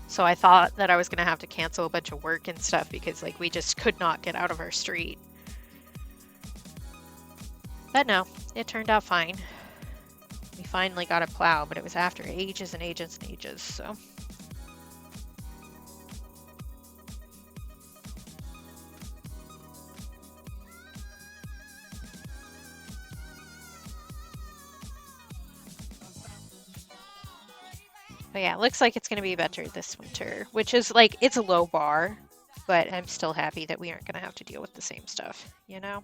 So I thought that I was gonna have to cancel a bunch of work and stuff because like we just could not get out of our street. But no, it turned out fine. We finally got a plow, but it was after ages and ages and ages, so. But yeah, it looks like it's going to be better this winter, which is like, it's a low bar, but I'm still happy that we aren't going to have to deal with the same stuff, you know?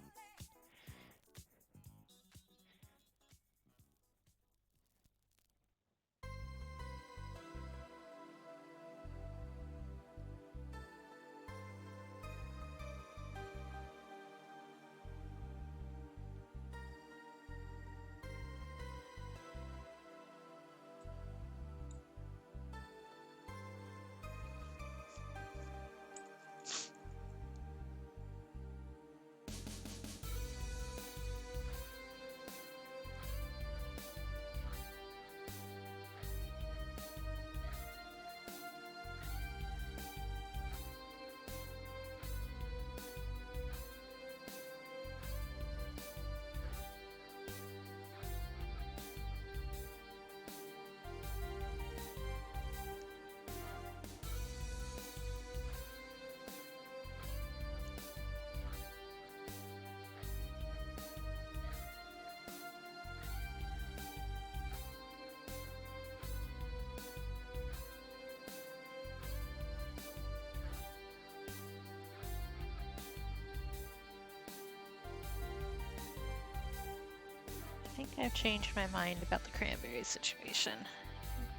I think I've changed my mind about the cranberry situation.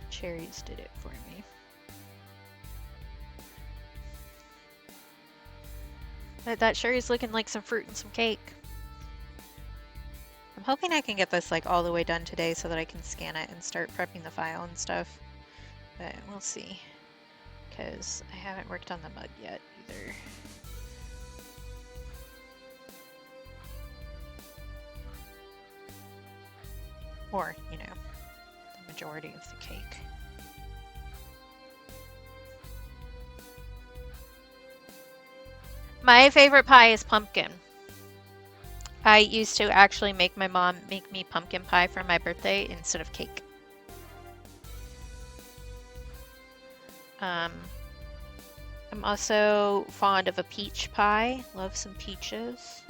Cherries did it for me. But that sure is looking like some fruit and some cake. I'm hoping I can get this like all the way done today so that I can scan it and start prepping the file and stuff. But we'll see. Because I haven't worked on the mug yet either. Or, you know, the majority of the cake. My favorite pie is pumpkin. I used to actually make my mom make me pumpkin pie for my birthday instead of cake. I'm also fond of a peach pie. Love some peaches.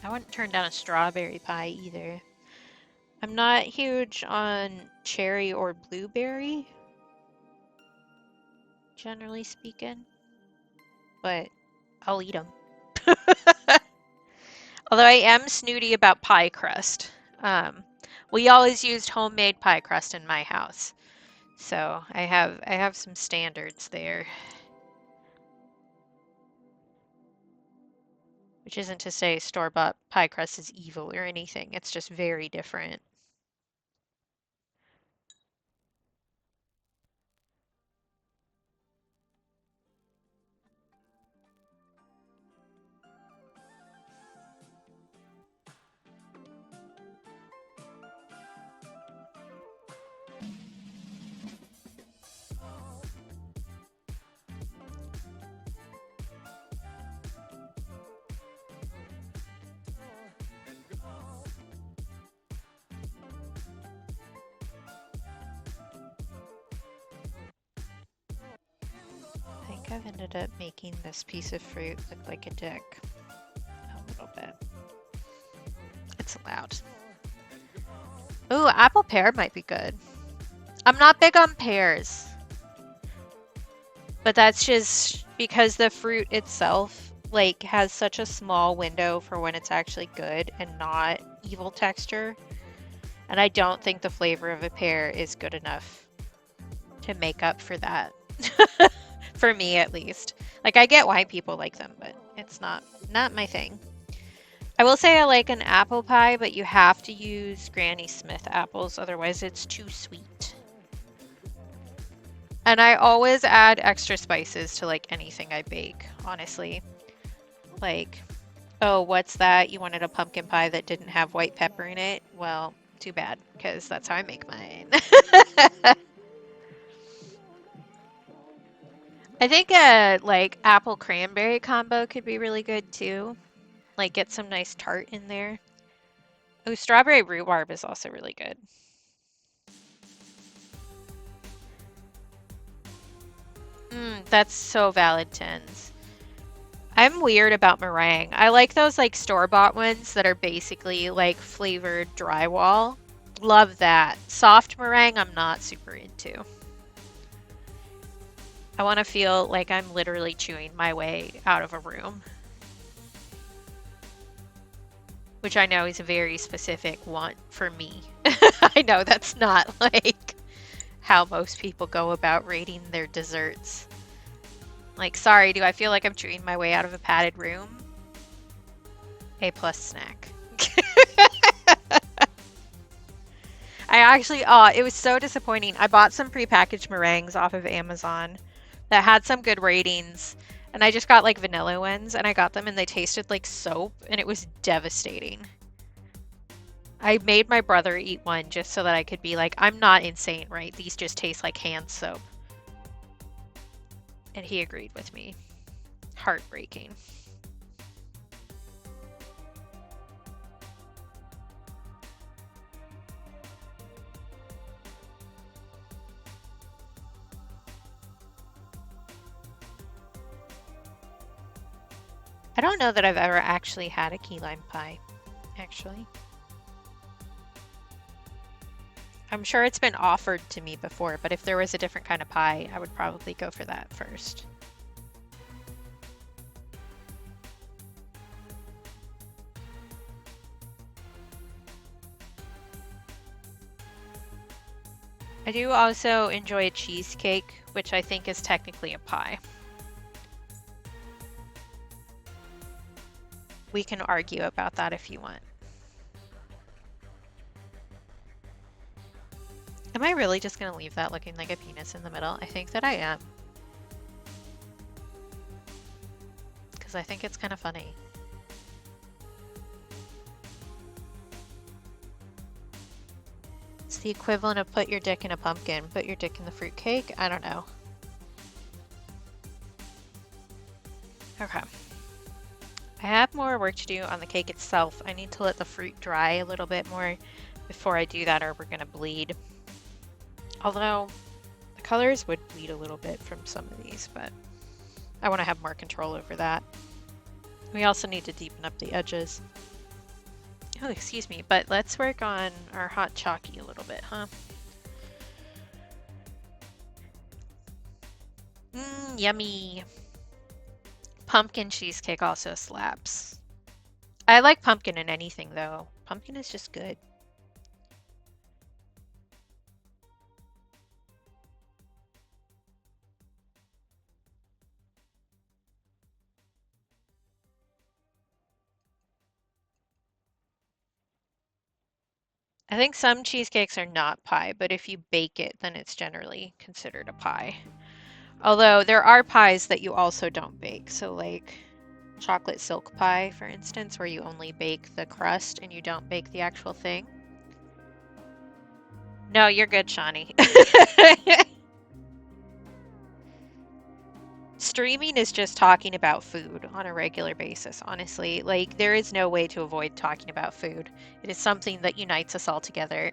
I wouldn't turn down a strawberry pie either. I'm not huge on cherry or blueberry, generally speaking, but I'll eat them. Although I am snooty about pie crust. We always used homemade pie crust in my house, so I have some standards there. Which isn't to say store-bought pie crust is evil or anything. It's just very different. I've ended up making this piece of fruit look like a dick. A little bit. It's allowed. Ooh, apple pear might be good. I'm not big on pears. But that's just because the fruit itself like has such a small window for when it's actually good and not evil texture. And I don't think the flavor of a pear is good enough to make up for that. For me at least. Like I get why people like them, but it's not my thing. I will say I like an apple pie, but you have to use Granny Smith apples, otherwise it's too sweet. And I always add extra spices to like anything I bake, honestly. Like, oh, what's that? You wanted a pumpkin pie that didn't have white pepper in it? Well, too bad, because that's how I make mine. I think a like apple cranberry combo could be really good too. Like get some nice tart in there. Oh, strawberry rhubarb is also really good. That's so valid, Tins. I'm weird about meringue. I like those like store-bought ones that are basically like flavored drywall. Love that. Soft meringue I'm not super into. I want to feel like I'm literally chewing my way out of a room. Which I know is a very specific want for me. I know that's not like how most people go about rating their desserts. Like, sorry, do I feel like I'm chewing my way out of a padded room? A+ snack. I actually, it was so disappointing. I bought some prepackaged meringues off of Amazon that had some good ratings, and I just got like vanilla ones, and I got them and they tasted like soap, and it was devastating. I made my brother eat one just so that I could be like, I'm not insane, right? These just taste like hand soap. And he agreed with me. Heartbreaking. I don't know that I've ever actually had a key lime pie, actually. I'm sure it's been offered to me before, but if there was a different kind of pie, I would probably go for that first. I do also enjoy a cheesecake, which I think is technically a pie. We can argue about that if you want. Am I really just gonna leave that looking like a penis in the middle? I think that I am. Because I think it's kind of funny. It's the equivalent of put your dick in a pumpkin, put your dick in the fruitcake? I don't know. Okay. I have more work to do on the cake itself. I need to let the fruit dry a little bit more before I do that, or we're gonna bleed. Although the colors would bleed a little bit from some of these, but I want to have more control over that. We also need to deepen up the edges. Oh, excuse me, but let's work on our hot chalky a little bit, huh? Yummy. Pumpkin cheesecake also slaps. I like pumpkin in anything, though. Pumpkin is just good. I think some cheesecakes are not pie, but if you bake it, then it's generally considered a pie. Although there are pies that you also don't bake. So like chocolate silk pie, for instance, where you only bake the crust and you don't bake the actual thing. No, you're good, Shawnee. Streaming is just talking about food on a regular basis, honestly. Like, there is no way to avoid talking about food. It is something that unites us all together.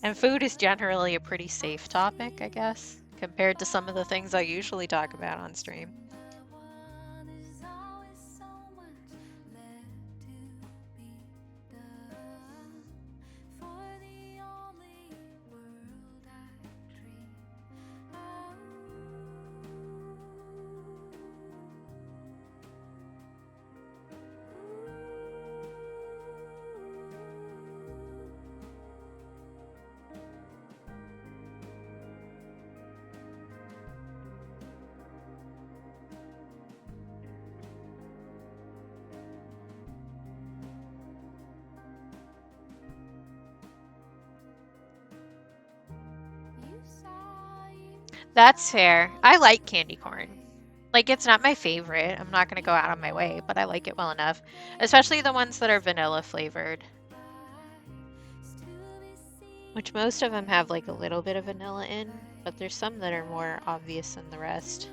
And food is generally a pretty safe topic, I guess, compared to some of the things I usually talk about on stream. That's fair. I like candy corn. Like, it's not my favorite. I'm not going to go out of my way, but I like it well enough. Especially the ones that are vanilla flavored. Which most of them have like a little bit of vanilla in, but there's some that are more obvious than the rest.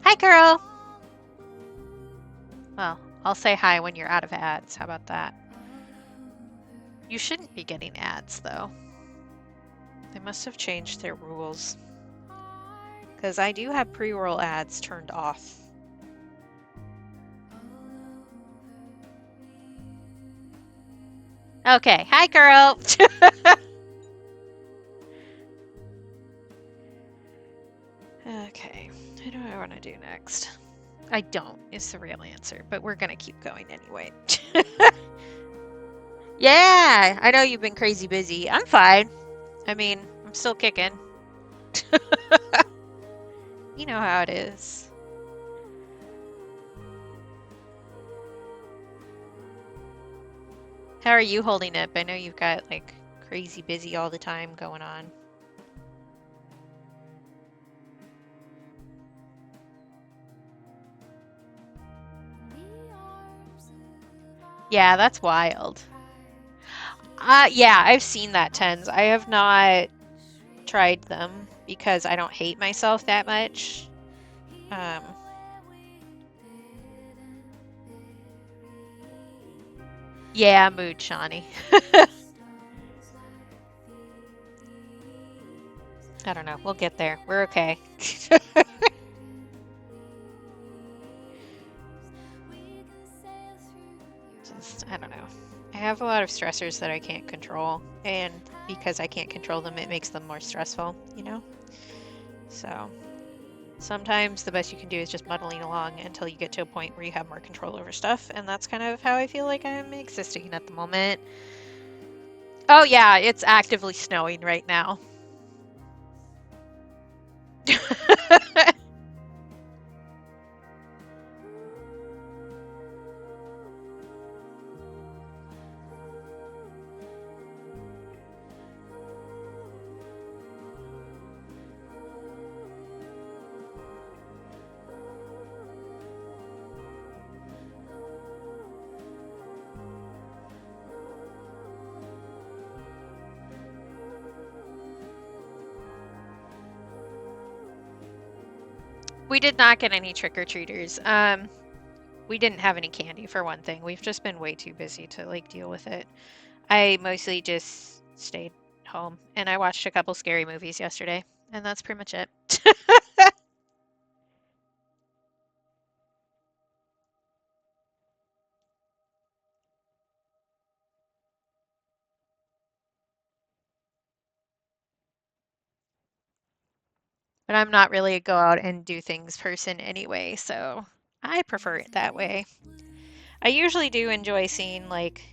Hi, girl! Well, I'll say hi when you're out of ads. How about that? You shouldn't be getting ads, though. They must have changed their rules. Because I do have pre-roll ads turned off. Okay, hi, girl! Okay, what do I want to do next? I don't, is the real answer, but we're gonna keep going anyway. Yeah, I know you've been crazy busy. I'm fine. I mean, I'm still kicking. You know how it is. How are you holding up? I know you've got like crazy busy all the time going on. Yeah, that's wild. Yeah, I've seen that tens. I have not tried them because I don't hate myself that much. Yeah, mood, Shawnee. I don't know. We'll get there. We're okay. Just, I don't know. I have a lot of stressors that I can't control, and because I can't control them, it makes them more stressful, you know? So sometimes the best you can do is just muddling along until you get to a point where you have more control over stuff, and that's kind of how I feel like I'm existing at the moment. Oh yeah, it's actively snowing right now. We did not get any trick-or-treaters. We didn't have any candy for one thing. We've just been way too busy to like deal with it. I mostly just stayed home and I watched a couple scary movies yesterday, and that's pretty much it. But I'm not really a go out and do things person anyway, so I prefer it that way. I usually do enjoy seeing like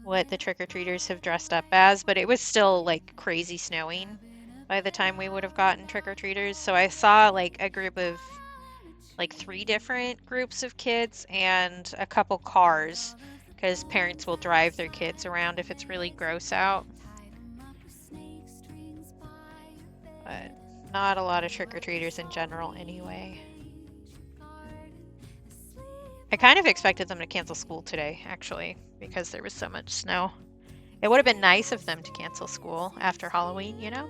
what the trick-or-treaters have dressed up as, but it was still like crazy snowing by the time we would have gotten trick-or-treaters. So I saw like a group of like 3 different groups of kids and a couple cars because parents will drive their kids around if it's really gross out. But not a lot of trick-or-treaters in general anyway. I kind of expected them to cancel school today, actually, because there was so much snow. It would have been nice of them to cancel school after Halloween, you know?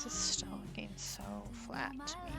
This is still looking so flat to me.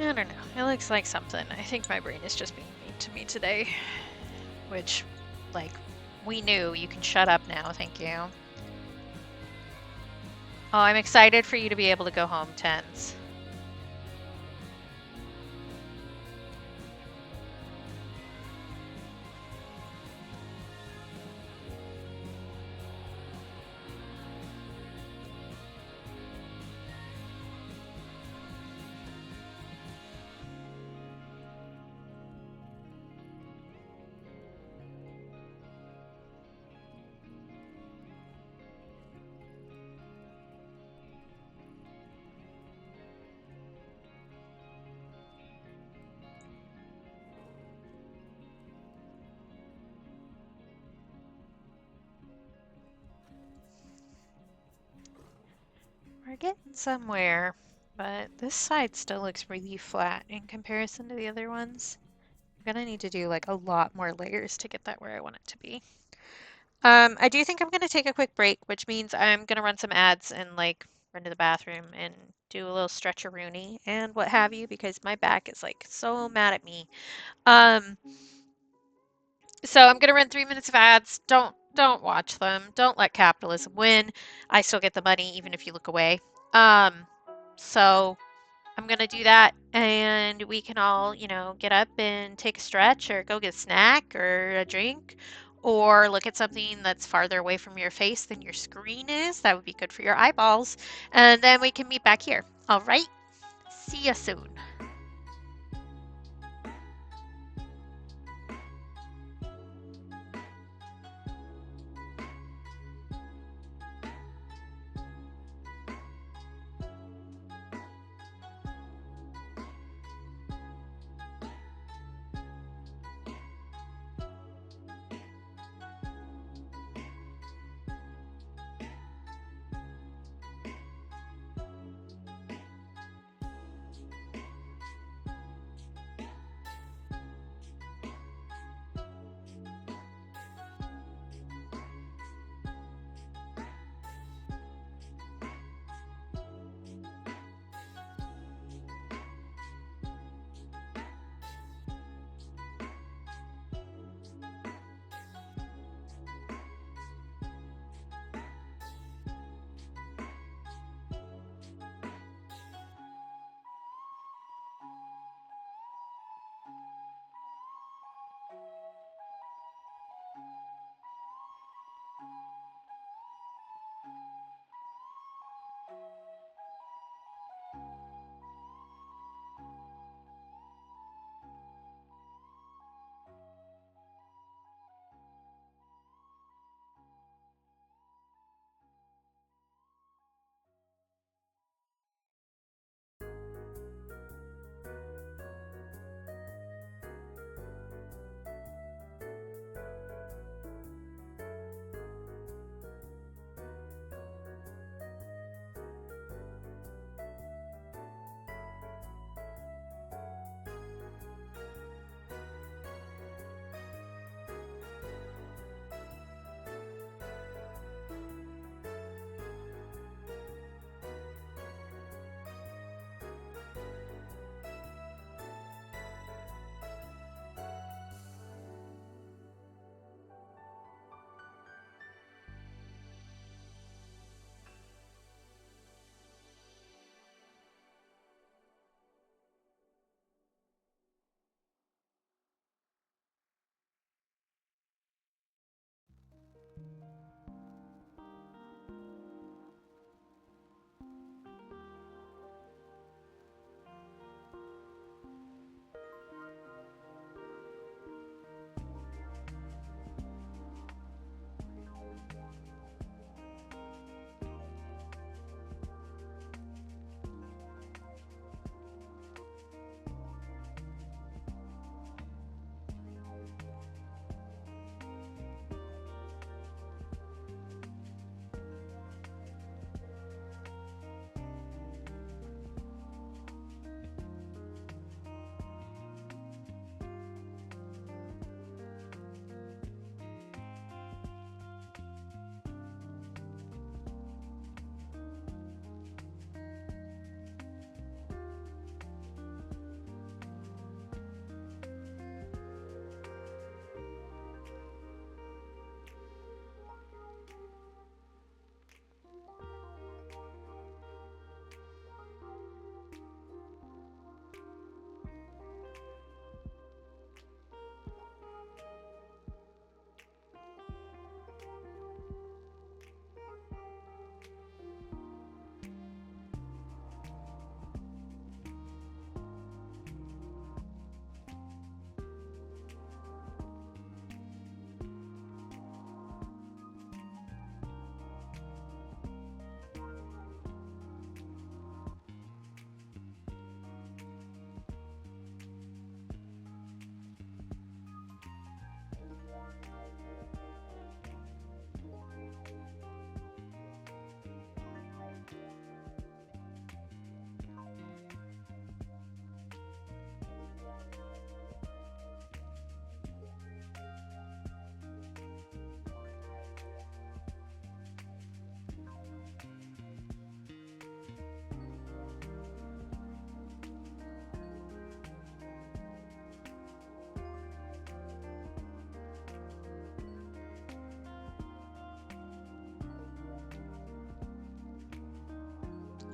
I don't know. It looks like something. I think my brain is just being mean to me today. Which, like, we knew. You can shut up now. Thank you. Oh, I'm excited for you to be able to go home, Tens. We're getting somewhere, but this side still looks really flat in comparison to the other ones. I'm gonna need to do like a lot more layers to get that where I want it to be. I do think I'm gonna take a quick break, which means I'm gonna run some ads and like run to the bathroom and do a little stretch-a-rooney and what have you because my back is like so mad at me. Um, so I'm gonna run 3 minutes of ads. Don't watch them. Don't let capitalism win. I still get the money even if you look away. Um, so I'm gonna do that and we can all, get up and take a stretch or go get a snack or a drink or look at something that's farther away from your face than your screen is. That would be good for your eyeballs. And then we can meet back here. All right. See you soon.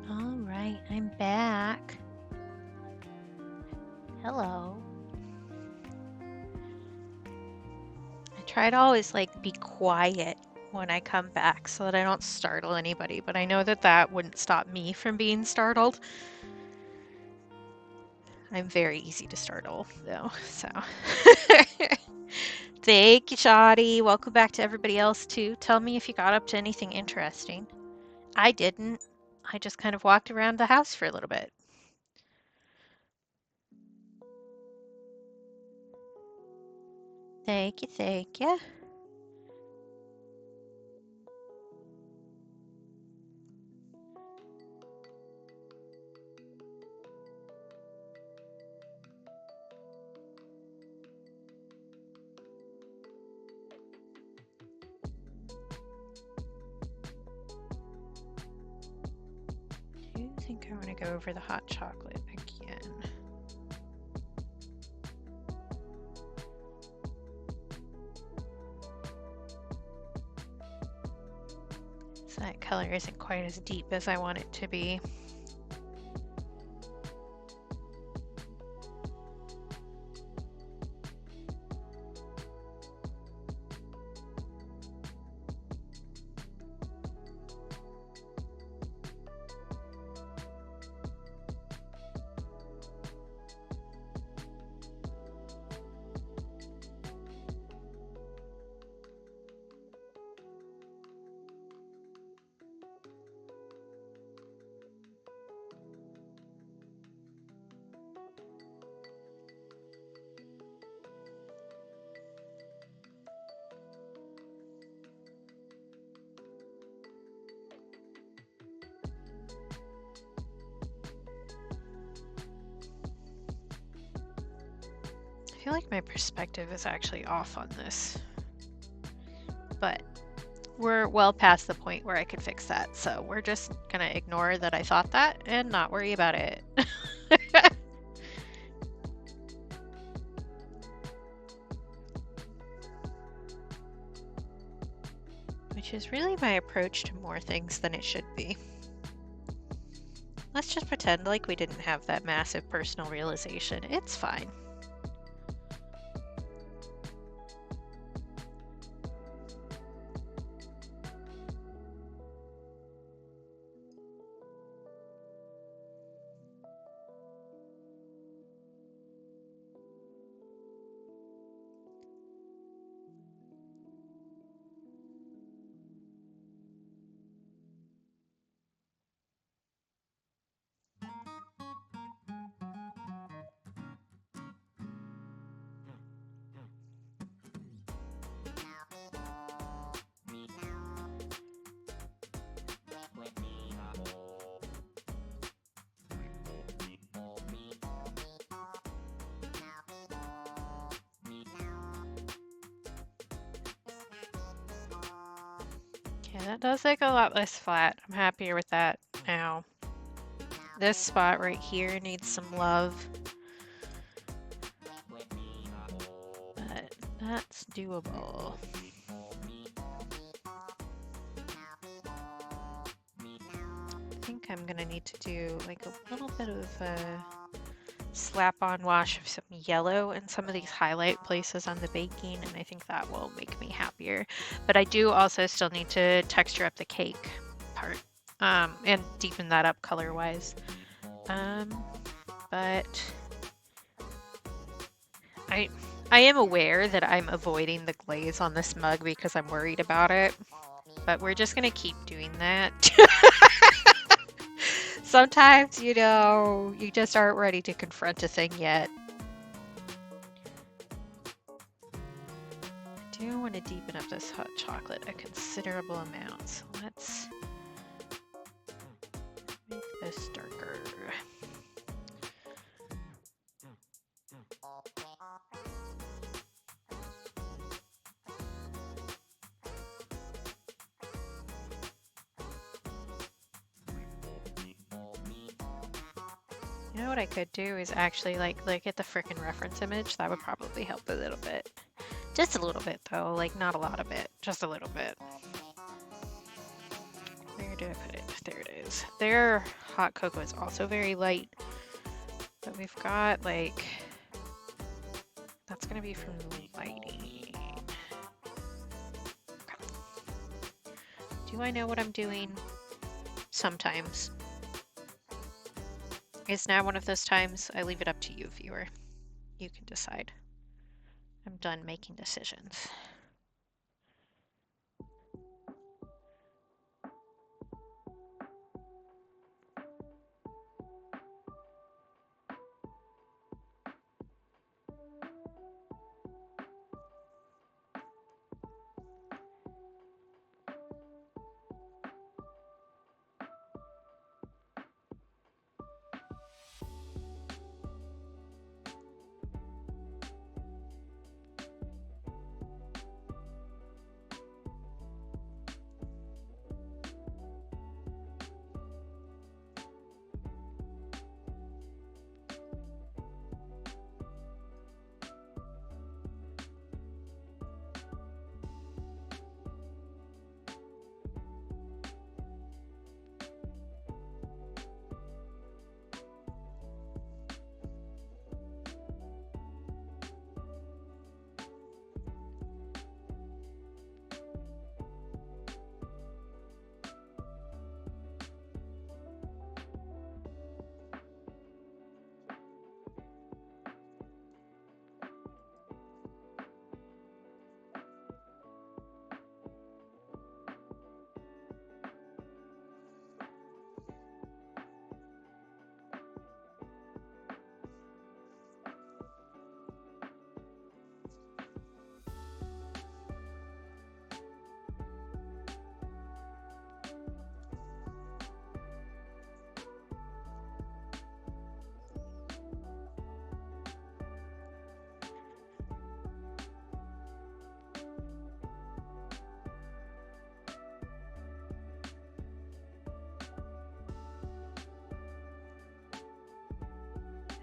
All right, I'm back. Hello. I try to always like be quiet when I come back so that I don't startle anybody, but I know that that wouldn't stop me from being startled. I'm very easy to startle though, so. Thank you, Shoddy. Welcome back to everybody else too. Tell me if you got up to anything interesting. I didn't. I just kind of walked around the house for a little bit. Thank you, thank you. I do think I want to go over the hot chocolate again. So that color isn't quite as deep as I want it to be. I feel like my perspective is actually off on this, but we're well past the point where I could fix that, so we're just gonna ignore that I thought that and not worry about it. Which is really my approach to more things than it should be. Let's just pretend like we didn't have that massive personal realization. It's fine. Okay, that does look a lot less flat. I'm happier with that now. This spot right here needs some love. But that's doable. I think I'm gonna need to do like a little bit of a slap-on wash of some yellow in some of these highlight places on the baking, and I think that will make me happier. But I do also still need to texture up the cake part and deepen that up color-wise. But I am aware that I'm avoiding the glaze on this mug because I'm worried about it, but we're just gonna keep doing that. Sometimes, you know, you just aren't ready to confront a thing yet. I do want to deepen up this hot chocolate a considerable amount. So let's make this darker. You know what I could do is actually like look at the frickin' reference image. That would probably help a little bit. Just a little bit though, like not a lot of it, just a little bit. Where do I put it? There it is. Their hot cocoa is also very light, but we've got like, that's gonna be from lighting. Do I know what I'm doing? Sometimes. It's now one of those times. I leave it up to you, viewer. You can decide. I'm done making decisions.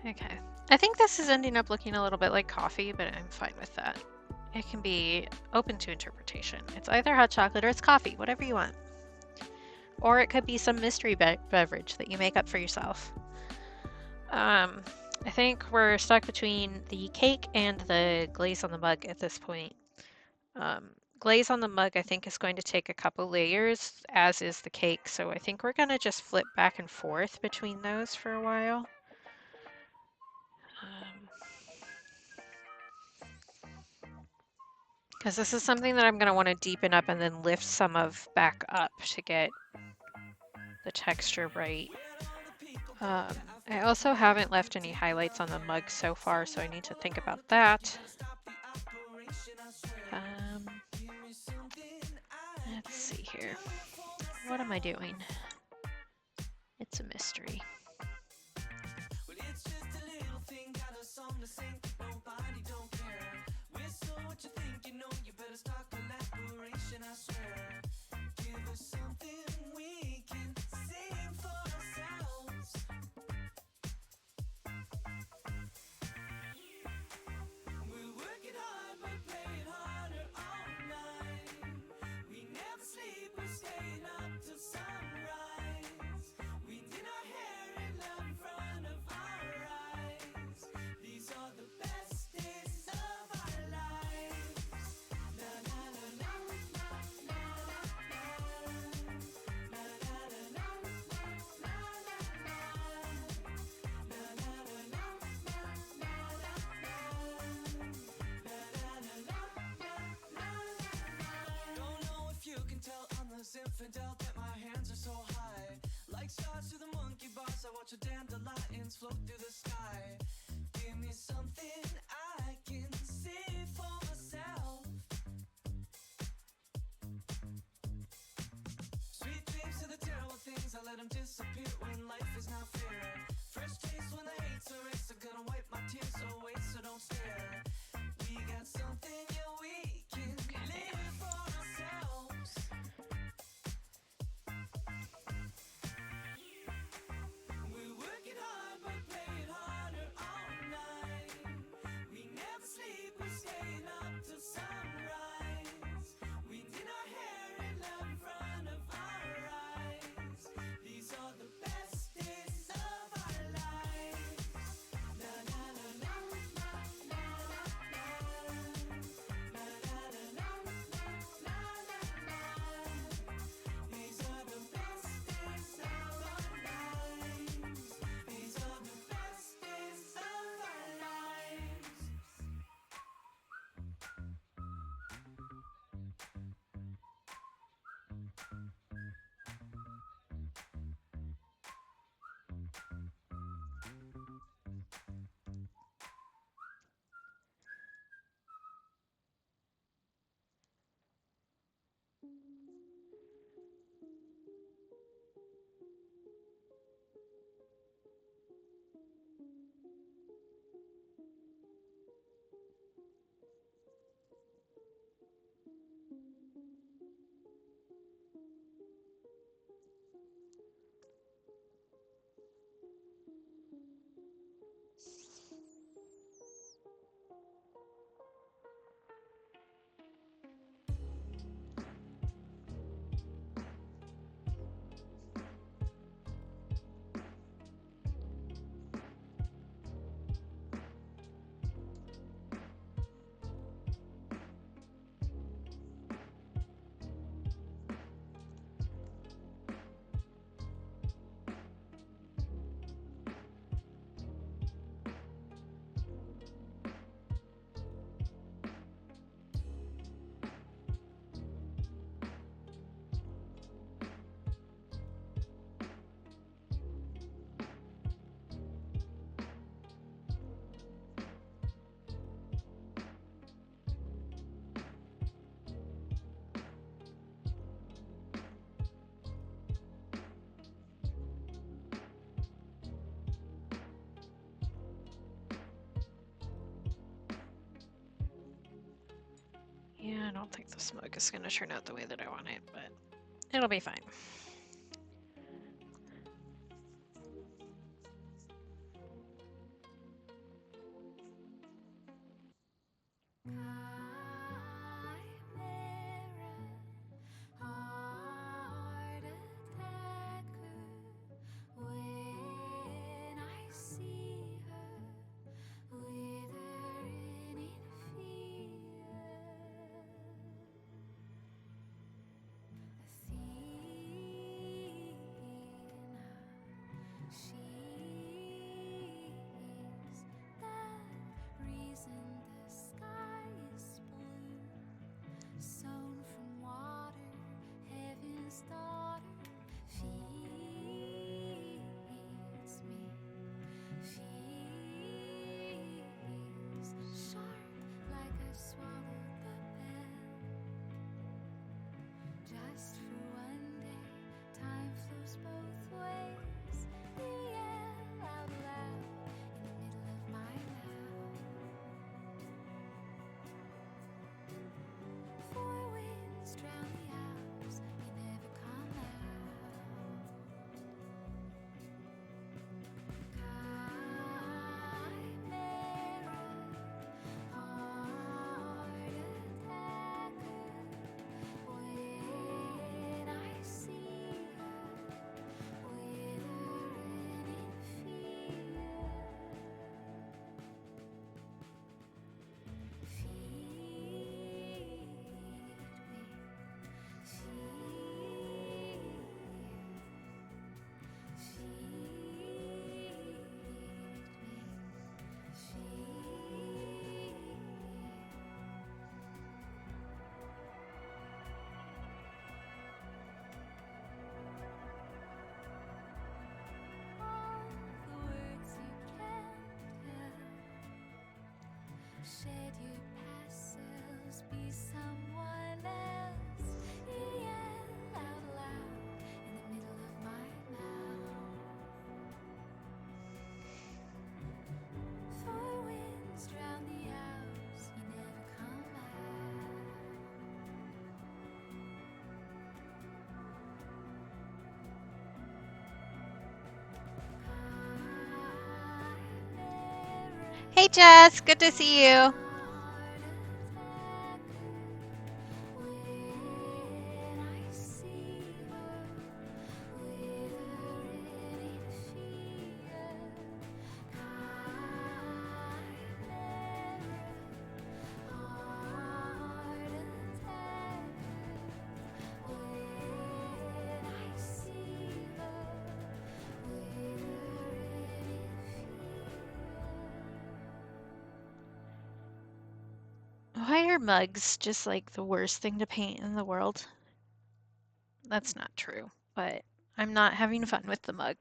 Okay. I think this is ending up looking a little bit like coffee, but I'm fine with that. It can be open to interpretation. It's either hot chocolate or it's coffee, whatever you want. Or it could be some mystery beverage that you make up for yourself. I think we're stuck between the cake and the glaze on the mug at this point. Glaze on the mug I think is going to take a couple layers, as is the cake, so I think we're going to just flip back and forth between those for a while. Because this is something that I'm going to want to deepen up and then lift some of back up to get the texture right. I also haven't left any highlights on the mug so far, so I need to think about that. Let's see here. What am I doing? It's a mystery. Infidel that my hands are so high, like stars to the monkey bars. I watch the dandelions float through the sky. Give me something I can see for myself. let them disappear when life is not fair. Fresh taste when the hate's erased. I'm gonna wipe my tears away, so don't stare. We got something, yeah, we can live for ourselves. We're working hard, but playing harder all night. We never sleep, we're staying up till sunrise. We did our hair in love in front of our eyes. These are the best days of our lives. La la la la la la la la. La la la la la la la. These are the best days of our lives. These are the best days of our lives. Yeah, I don't think the smoke is going to turn out the way that I want it, but it'll be fine. Heart attacker. When I see her withering in fear, Athena, she is the reason the sky is blue. Sown from water, heaven's daughter feeds me, feeds sharp like I swallowed the pen. Just for one day, time flows both ways. You yell out loud in the middle of my mouth. Four winds drown the hours, they never come out. Chimera, heart attacker. When I see her withering in fear, feed me, all the words you can't tell. Shed your past selves, be someone else. You yell out loud in the middle of my mouth. Hey Jess, good to see you. Why are mugs just like the worst thing to paint in the world? That's not true, but I'm not having fun with the mug.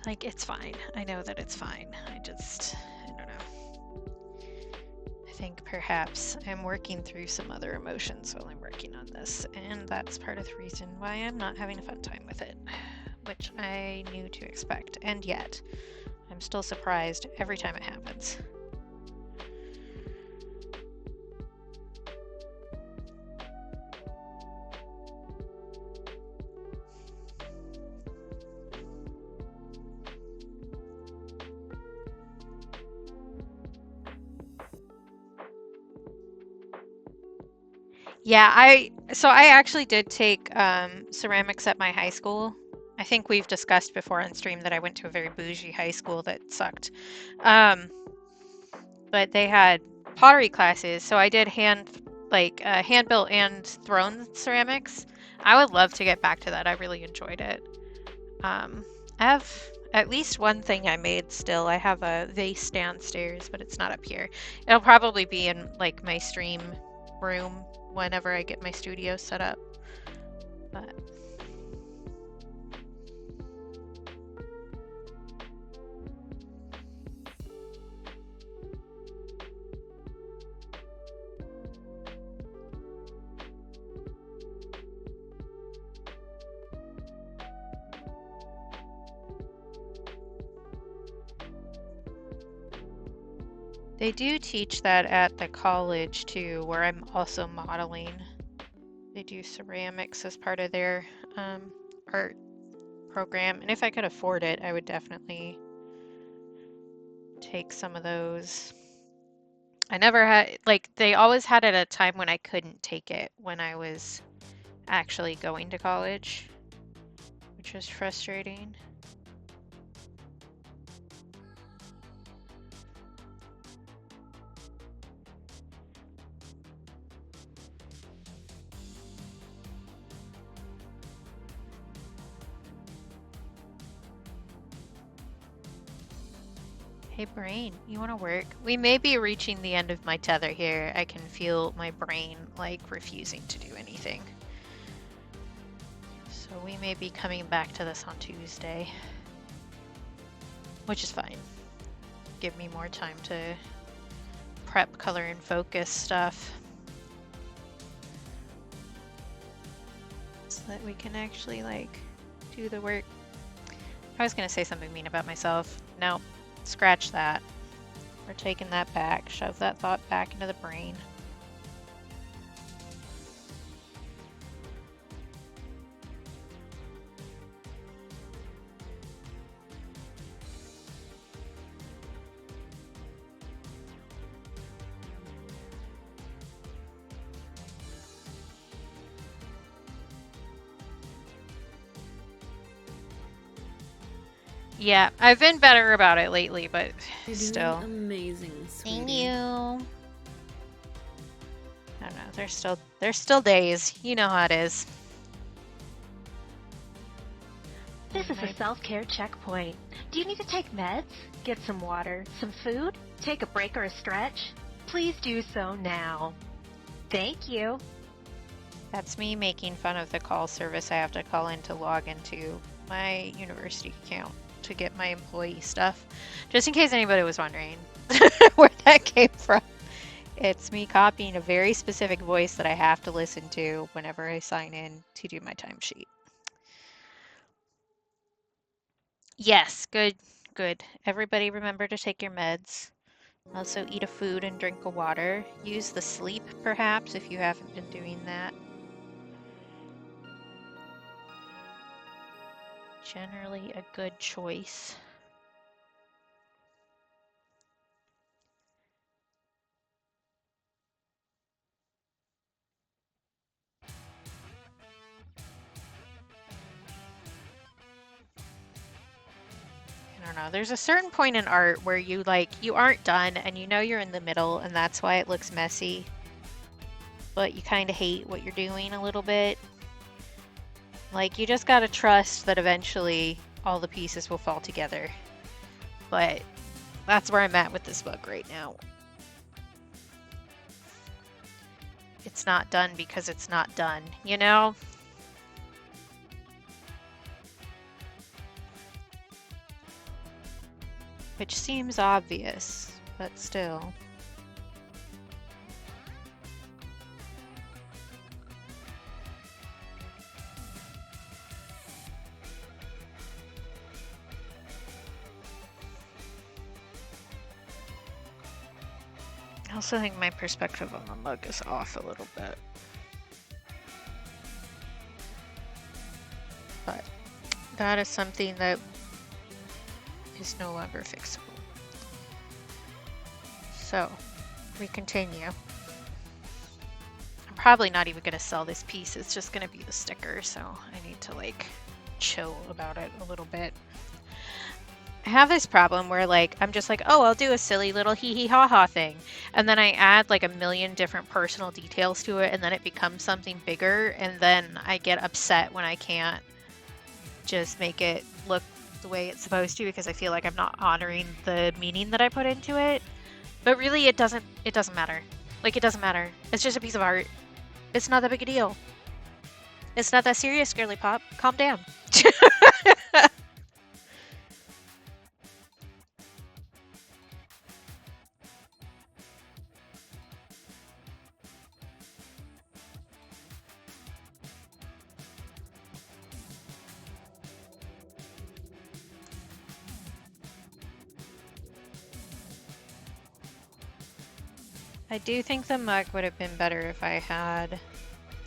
Like, it's fine. I know that it's fine. I don't know. I think perhaps I'm working through some other emotions while I'm working on this, and that's part of the reason why I'm not having a fun time with it, which I knew to expect, and yet I'm still surprised every time it happens. Yeah, I actually did take ceramics at my high school. I think we've discussed before on stream that I went to a very bougie high school that sucked. But they had pottery classes, so I did hand built and thrown ceramics. I would love to get back to that. I really enjoyed it. I have at least one thing I made still. I have a vase downstairs, but it's not up here. It'll probably be in like my stream room whenever I get my studio set up. But they do teach that at the college too, where I'm also modeling. They do ceramics as part of their art program, and if I could afford it, I would definitely take some of those. I never had, like, they always had it at a time when I couldn't take it when I was actually going to college, which was frustrating. Hey brain, you want to work? We may be reaching the end of my tether here. I can feel my brain like refusing to do anything. So we may be coming back to this on Tuesday, which is fine. Give me more time to prep color and focus stuff so that we can actually like do the work. I was gonna say something mean about myself. No. Scratch that. We're taking that back. Shove that thought back into the brain. Yeah, I've been better about it lately, but You're still. doing amazing, sweetie. Thank you. I don't know. There's still days. You know how it is. This is a self-care checkpoint. Do you need to take meds? Get some water, some food? Take a break or a stretch? Please do so now. Thank you. That's me making fun of the call service I have to call in to log into my university account. to get my employee stuff. Just in case anybody was wondering where that came from. It's me copying a very specific voice that I have to listen to whenever I sign in to do my timesheet. Yes, good, good. Everybody remember to take your meds. Also eat a food and drink a water. Use the sleep, perhaps, if you haven't been doing that. Generally a good choice. I don't know. There's a certain point in art where you aren't done and you know you're in the middle and that's why it looks messy. But you kind of hate what you're doing a little bit. Like, you just gotta trust that eventually all the pieces will fall together. But that's where I'm at with this book right now. It's not done because it's not done, you know? Which seems obvious, but still. I also think my perspective on the mug is off a little bit. But that is something that is no longer fixable. So, we continue. I'm probably not even going to sell this piece, it's just going to be the sticker, so I need to like chill about it a little bit. I have this problem where like I'm just like, oh, I'll do a silly little hee hee ha ha thing, and then I add like a million different personal details to it, and then it becomes something bigger, and then I get upset when I can't just make it look the way it's supposed to because I feel like I'm not honoring the meaning that I put into it. But really, it doesn't matter. Like, it doesn't matter. It's just a piece of art. It's not that big a deal. It's not that serious, girly pop. Calm down. I do think the mug would have been better if I had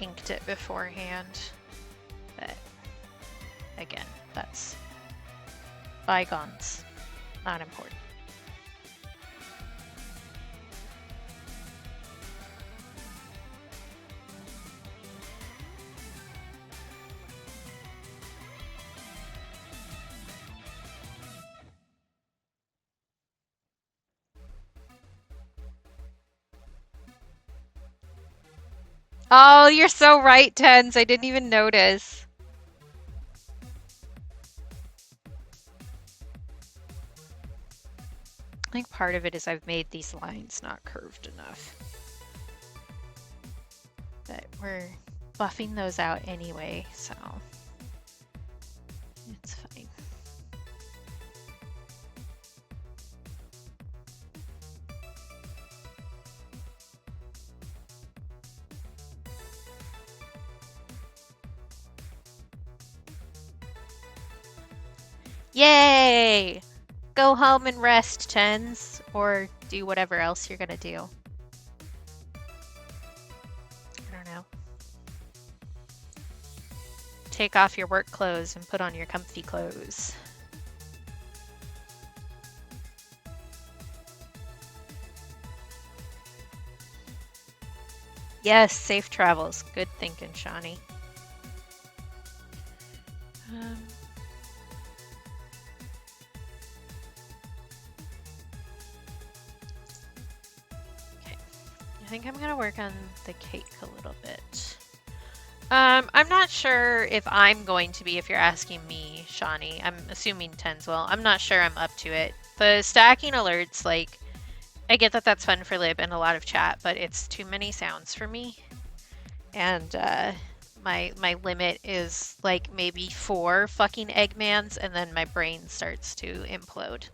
inked it beforehand, but again, that's bygones, not important. Oh, you're so right, Tens. I didn't even notice. I think part of it is I've made these lines not curved enough. But we're buffing those out anyway, so it's fine. Yay! Go home and rest, Tens, or do whatever else you're gonna do. I don't know. Take off your work clothes and put on your comfy clothes. Yes, safe travels. Good thinking, Shawnee. I think I'm gonna work on the cake a little bit. I'm not sure if I'm going to be, if you're asking me, Shawnee. I'm assuming Tens will. I'm not sure I'm up to it. The stacking alerts, like, I get that that's fun for Lib and a lot of chat, but it's too many sounds for me. And my limit is like maybe 4 fucking Eggmans, and then my brain starts to implode.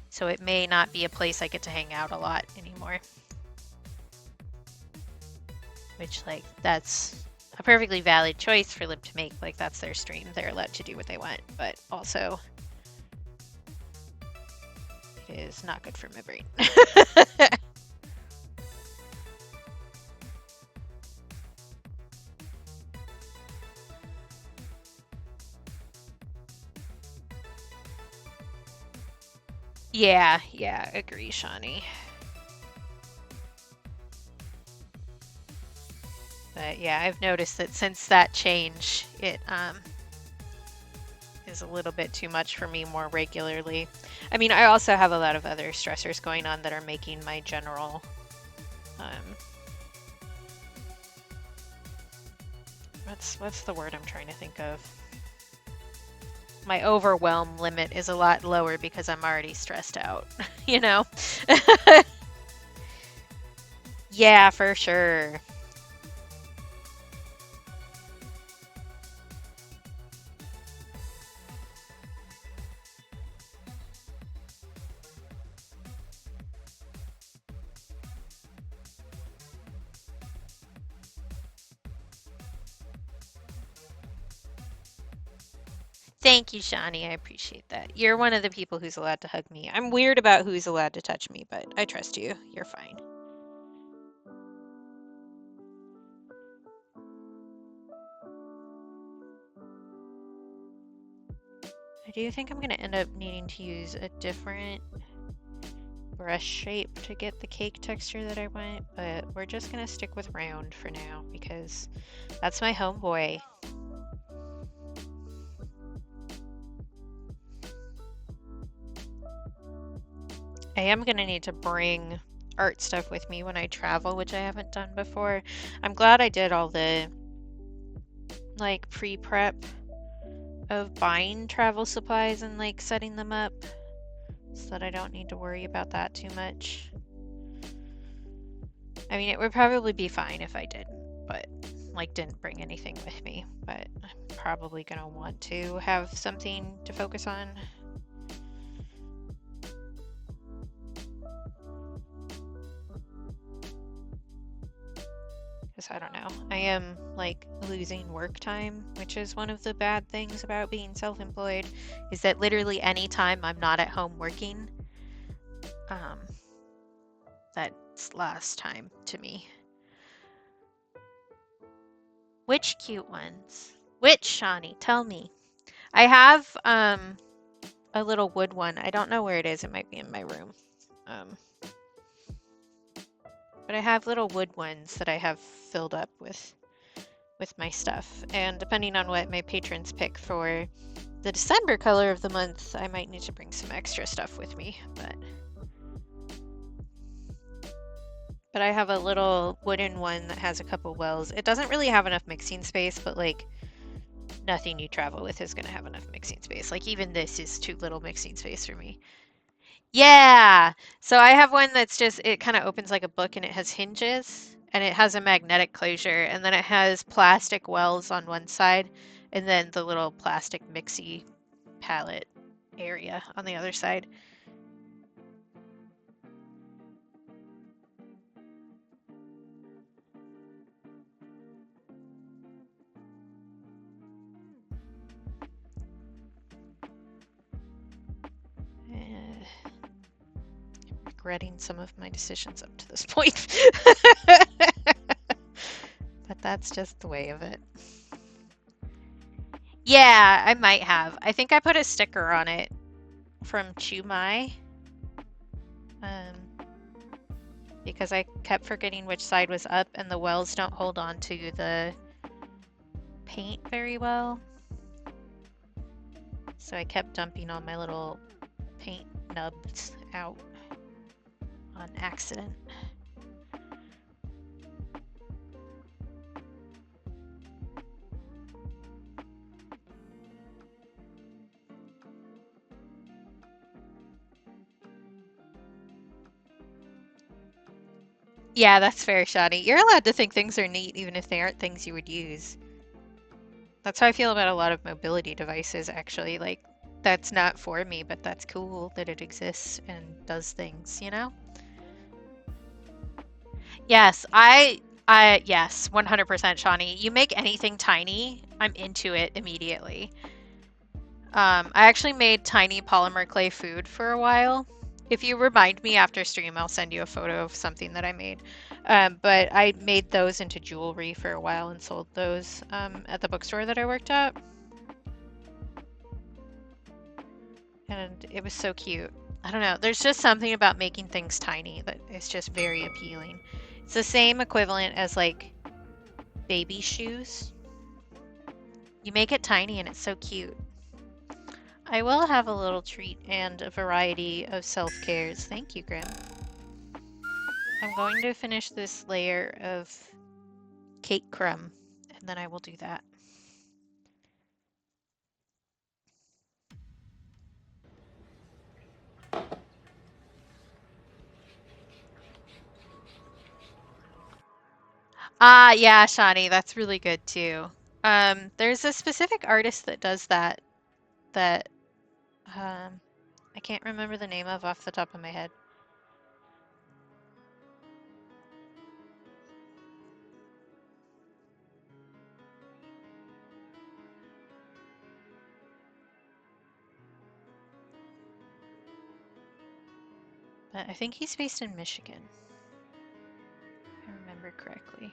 So it may not be a place I get to hang out a lot anymore. Which, like, that's a perfectly valid choice for Lib to make. Like, that's their stream. They're allowed to do what they want. But also, it is not good for my brain. Yeah, agree, Shawnee. But yeah, I've noticed that since that change, it is a little bit too much for me more regularly. I mean, I also have a lot of other stressors going on that are making my general what's the word I'm trying to think of? My overwhelm limit is a lot lower because I'm already stressed out, you know? Yeah, for sure. Thank you, Shawnee. I appreciate that. You're one of the people who's allowed to hug me. I'm weird about who's allowed to touch me, but I trust you. You're fine. I do think I'm going to end up needing to use a different brush shape to get the cake texture that I want, but we're just going to stick with round for now because that's my homeboy. I am going to need to bring art stuff with me when I travel, which I haven't done before. I'm glad I did all the like pre-prep of buying travel supplies and like setting them up so that I don't need to worry about that too much. I mean, it would probably be fine if I did, but like didn't bring anything with me, but I'm probably gonna want to have something to focus on. Because I don't know, I am like losing work time, which is one of the bad things about being self-employed, is that literally any time I'm not at home working, that's last time to me. Which cute ones? Which, Shawnee? Tell me. I have a little wood one. I don't know where it is. It might be in my room. But I have little wood ones that I have filled up with my stuff. And depending on what my patrons pick for the December color of the month, I might need to bring some extra stuff with me. But I have a little wooden one that has a couple wells. It doesn't really have enough mixing space, but like nothing you travel with is going to have enough mixing space. Like even this is too little mixing space for me. Yeah. So I have one that's just, it kind of opens like a book and it has hinges and it has a magnetic closure and then it has plastic wells on one side and then the little plastic mixy palette area on the other side. Regretting some of my decisions up to this point. But that's just the way of it. Yeah, I might have. I think I put a sticker on it from Chumai. Because I kept forgetting which side was up and the wells don't hold on to the paint very well. So I kept dumping all my little paint nubs out on accident. Yeah, that's fair, Shadi. You're allowed to think things are neat even if they aren't things you would use. That's how I feel about a lot of mobility devices, actually. Like, that's not for me, but that's cool that it exists and does things, you know? Yes, yes, 100% Shawnee. You make anything tiny, I'm into it immediately. I actually made tiny polymer clay food for a while. If you remind me after stream, I'll send you a photo of something that I made. But I made those into jewelry for a while and sold those at the bookstore that I worked at. And it was so cute. I don't know. There's just something about making things tiny that is just very appealing. It's the same equivalent as like baby shoes. You make it tiny and it's so cute. I will have a little treat and a variety of self-cares. Thank you, Grim. I'm going to finish this layer of cake crumb, and then I will do that. Ah, yeah, Shawnee, that's really good too. There's a specific artist that does that I can't remember the name of off the top of my head. But I think he's based in Michigan, if I remember correctly.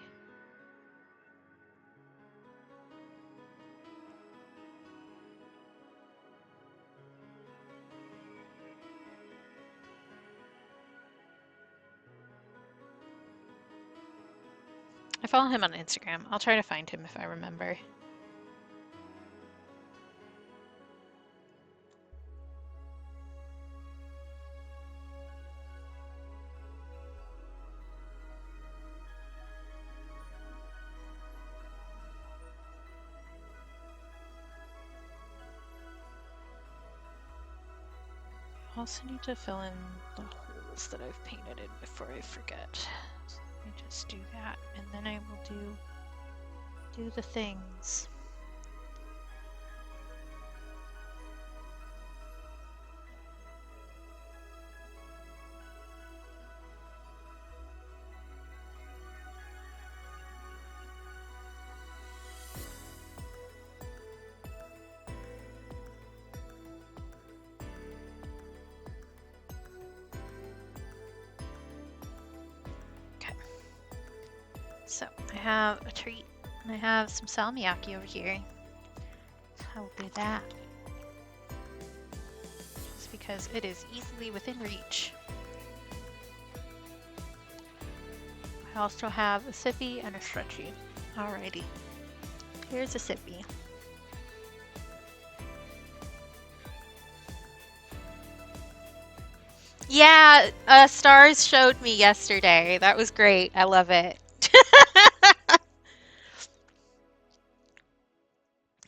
I follow him on Instagram. I'll try to find him if I remember. I also need to fill in the holes that I've painted in before I forget. So let me just do that, and then I will do the things. So I have a treat, and I have some salmiakki over here. So I will do that. Just because it is easily within reach. I also have a sippy and a stretchy. Alrighty. Here's a sippy. Yeah, Stars showed me yesterday. That was great. I love it.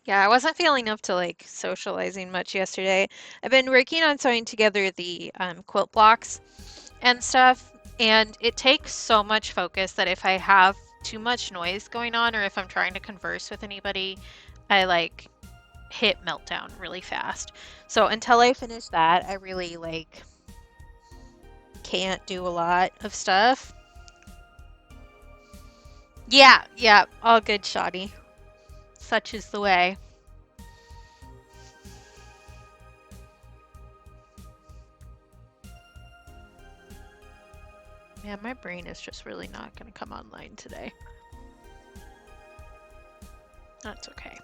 Yeah, I wasn't feeling up to like socializing much yesterday. I've been working on sewing together the quilt blocks and stuff, and it takes so much focus that if I have too much noise going on or if I'm trying to converse with anybody, I like hit meltdown really fast. So until I finish that, I really like can't do a lot of stuff. Yeah, all good, Shoddy. Such is the way. Man, my brain is just really not going to come online today. That's okay.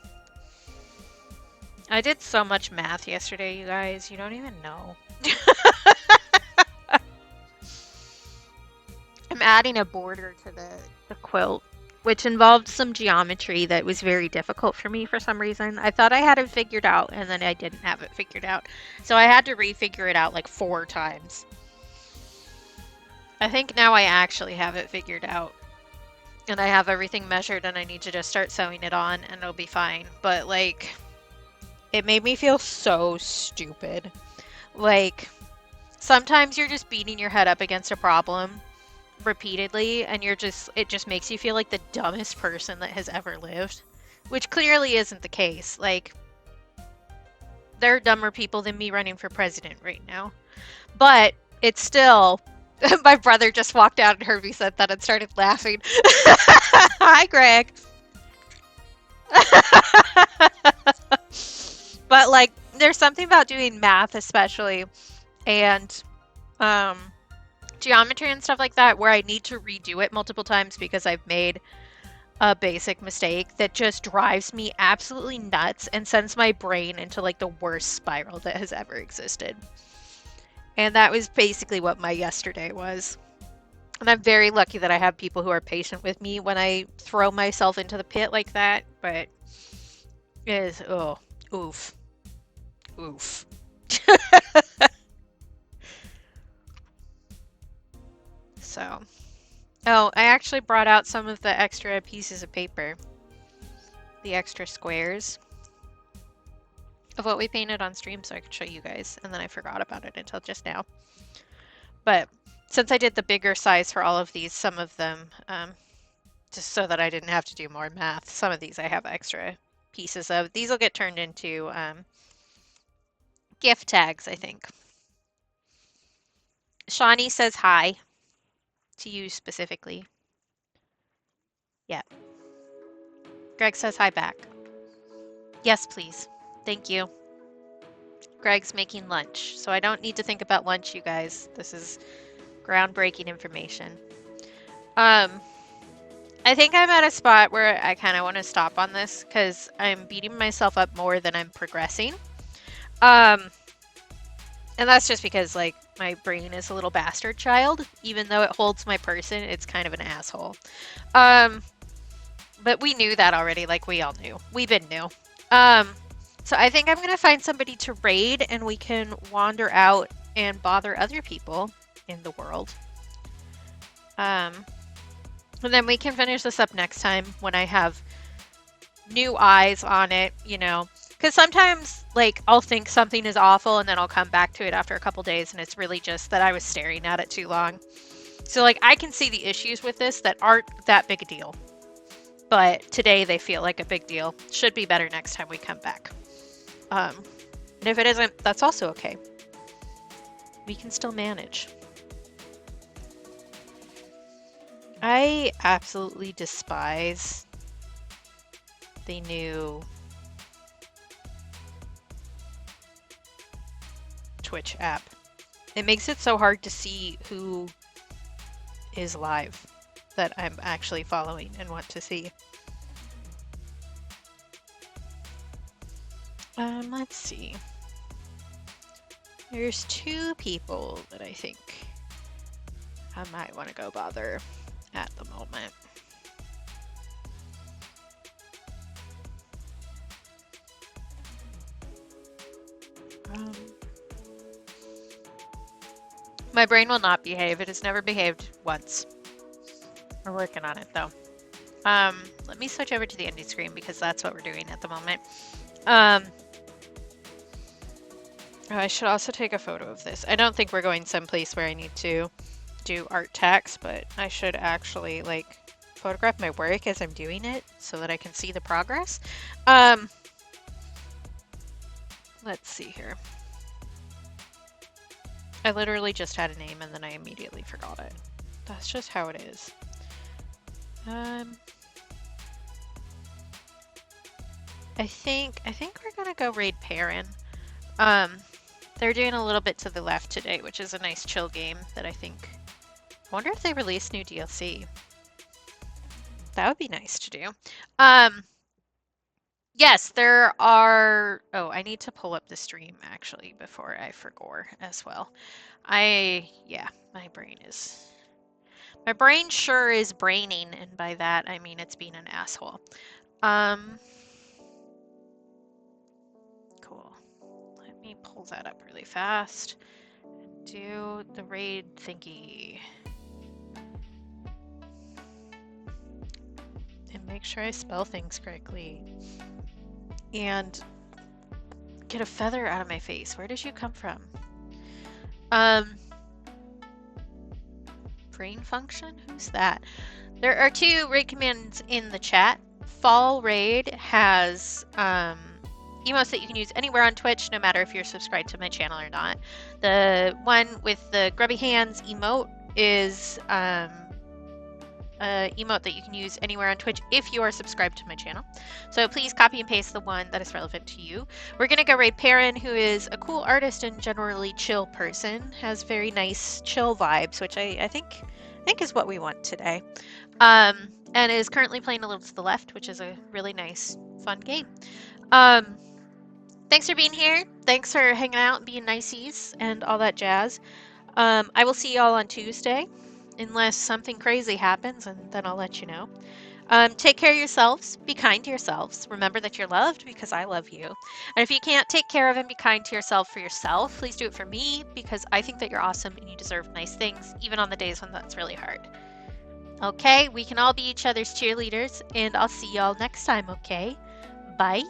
I did so much math yesterday, you guys. You don't even know. I'm adding a border to the quilt, which involved some geometry that was very difficult for me for some reason. I thought I had it figured out, and then I didn't have it figured out. So I had to refigure it out like 4 times. I think now I actually have it figured out. And I have everything measured, and I need to just start sewing it on, and it'll be fine. But, like, it made me feel so stupid. Like, sometimes you're just beating your head up against a problem repeatedly, and it just makes you feel like the dumbest person that has ever lived. which clearly isn't the case. Like, there are dumber people than me running for president right now. But it's still, my brother just walked out and heard me said that and started laughing. Hi, Greg. But like, there's something about doing math, especially, and geometry and stuff like that, where I need to redo it multiple times because I've made a basic mistake that just drives me absolutely nuts and sends my brain into like the worst spiral that has ever existed. And that was basically what my yesterday was. And I'm very lucky that I have people who are patient with me when I throw myself into the pit like that, but it is, oh, oof. Oof. So, oh, I actually brought out some of the extra pieces of paper, the extra squares of what we painted on stream so I could show you guys, and then I forgot about it until just now. But since I did the bigger size for all of these, some of them, just so that I didn't have to do more math, some of these I have extra pieces of. These will get turned into gift tags, I think. Shawnee says hi to you specifically. Yeah. Greg says hi back. Yes, please. Thank you. Greg's making lunch, so I don't need to think about lunch, you guys. This is groundbreaking information. I think I'm at a spot where I kind of want to stop on this because I'm beating myself up more than I'm progressing. And that's just because, like, my brain is a little bastard child. Even though it holds my person, it's kind of an asshole. But we knew that already, like we all knew. We've been new. So I think I'm going to find somebody to raid and we can wander out and bother other people in the world. And then we can finish this up next time when I have new eyes on it, you know. Because sometimes, like, I'll think something is awful and then I'll come back to it after a couple days and it's really just that I was staring at it too long. So, like, I can see the issues with this that aren't that big a deal. But today they feel like a big deal. Should be better next time we come back. And if it isn't, that's also okay. We can still manage. I absolutely despise the new Twitch app. It makes it so hard to see who is live that I'm actually following and want to see. Let's see. There's 2 people that I think I might want to go bother at the moment. My brain will not behave. It has never behaved once. We're working on it though. Let me switch over to the ending screen because that's what we're doing at the moment. I should also take a photo of this. I don't think we're going someplace where I need to do art tax, but I should actually like photograph my work as I'm doing it so that I can see the progress. Let's see here. I literally just had a name and then I immediately forgot it. That's just how it is. I think we're gonna go raid Perrin. They're doing a little bit to the left today, which is a nice chill game that I think. I wonder if they release new DLC. That would be nice to do. Yes, there are. Oh, I need to pull up the stream actually before I forget as well. Yeah, my brain sure is braining, and by that I mean it's being an asshole. Cool. Let me pull that up really fast and do the raid thingy. And make sure I spell things correctly. And get a feather out of my face. Where did you come from? Brain function? Who's that? There are 2 raid commands in the chat fall raid has emotes that you can use anywhere on Twitch, no matter if you're subscribed to my channel or not. The one with the grubby hands emote is emote that you can use anywhere on Twitch if you are subscribed to my channel. So please copy and paste the one that is relevant to you. We're gonna go raid Perrin, who is a cool artist and generally chill person, has very nice chill vibes, which I think is what we want today. And is currently playing A Little to the Left, which is a really nice, fun game. Thanks for being here. Thanks for hanging out and being niceys and all that jazz. I will see y'all on Tuesday, unless something crazy happens, and then I'll let you know. Take care of yourselves. Be kind to yourselves. Remember that you're loved because I love you. And if you can't take care of and be kind to yourself for yourself, please do it for me, because I think that you're awesome and you deserve nice things, even on the days when that's really hard. Okay, we can all be each other's cheerleaders, and I'll see y'all next time, okay? Bye!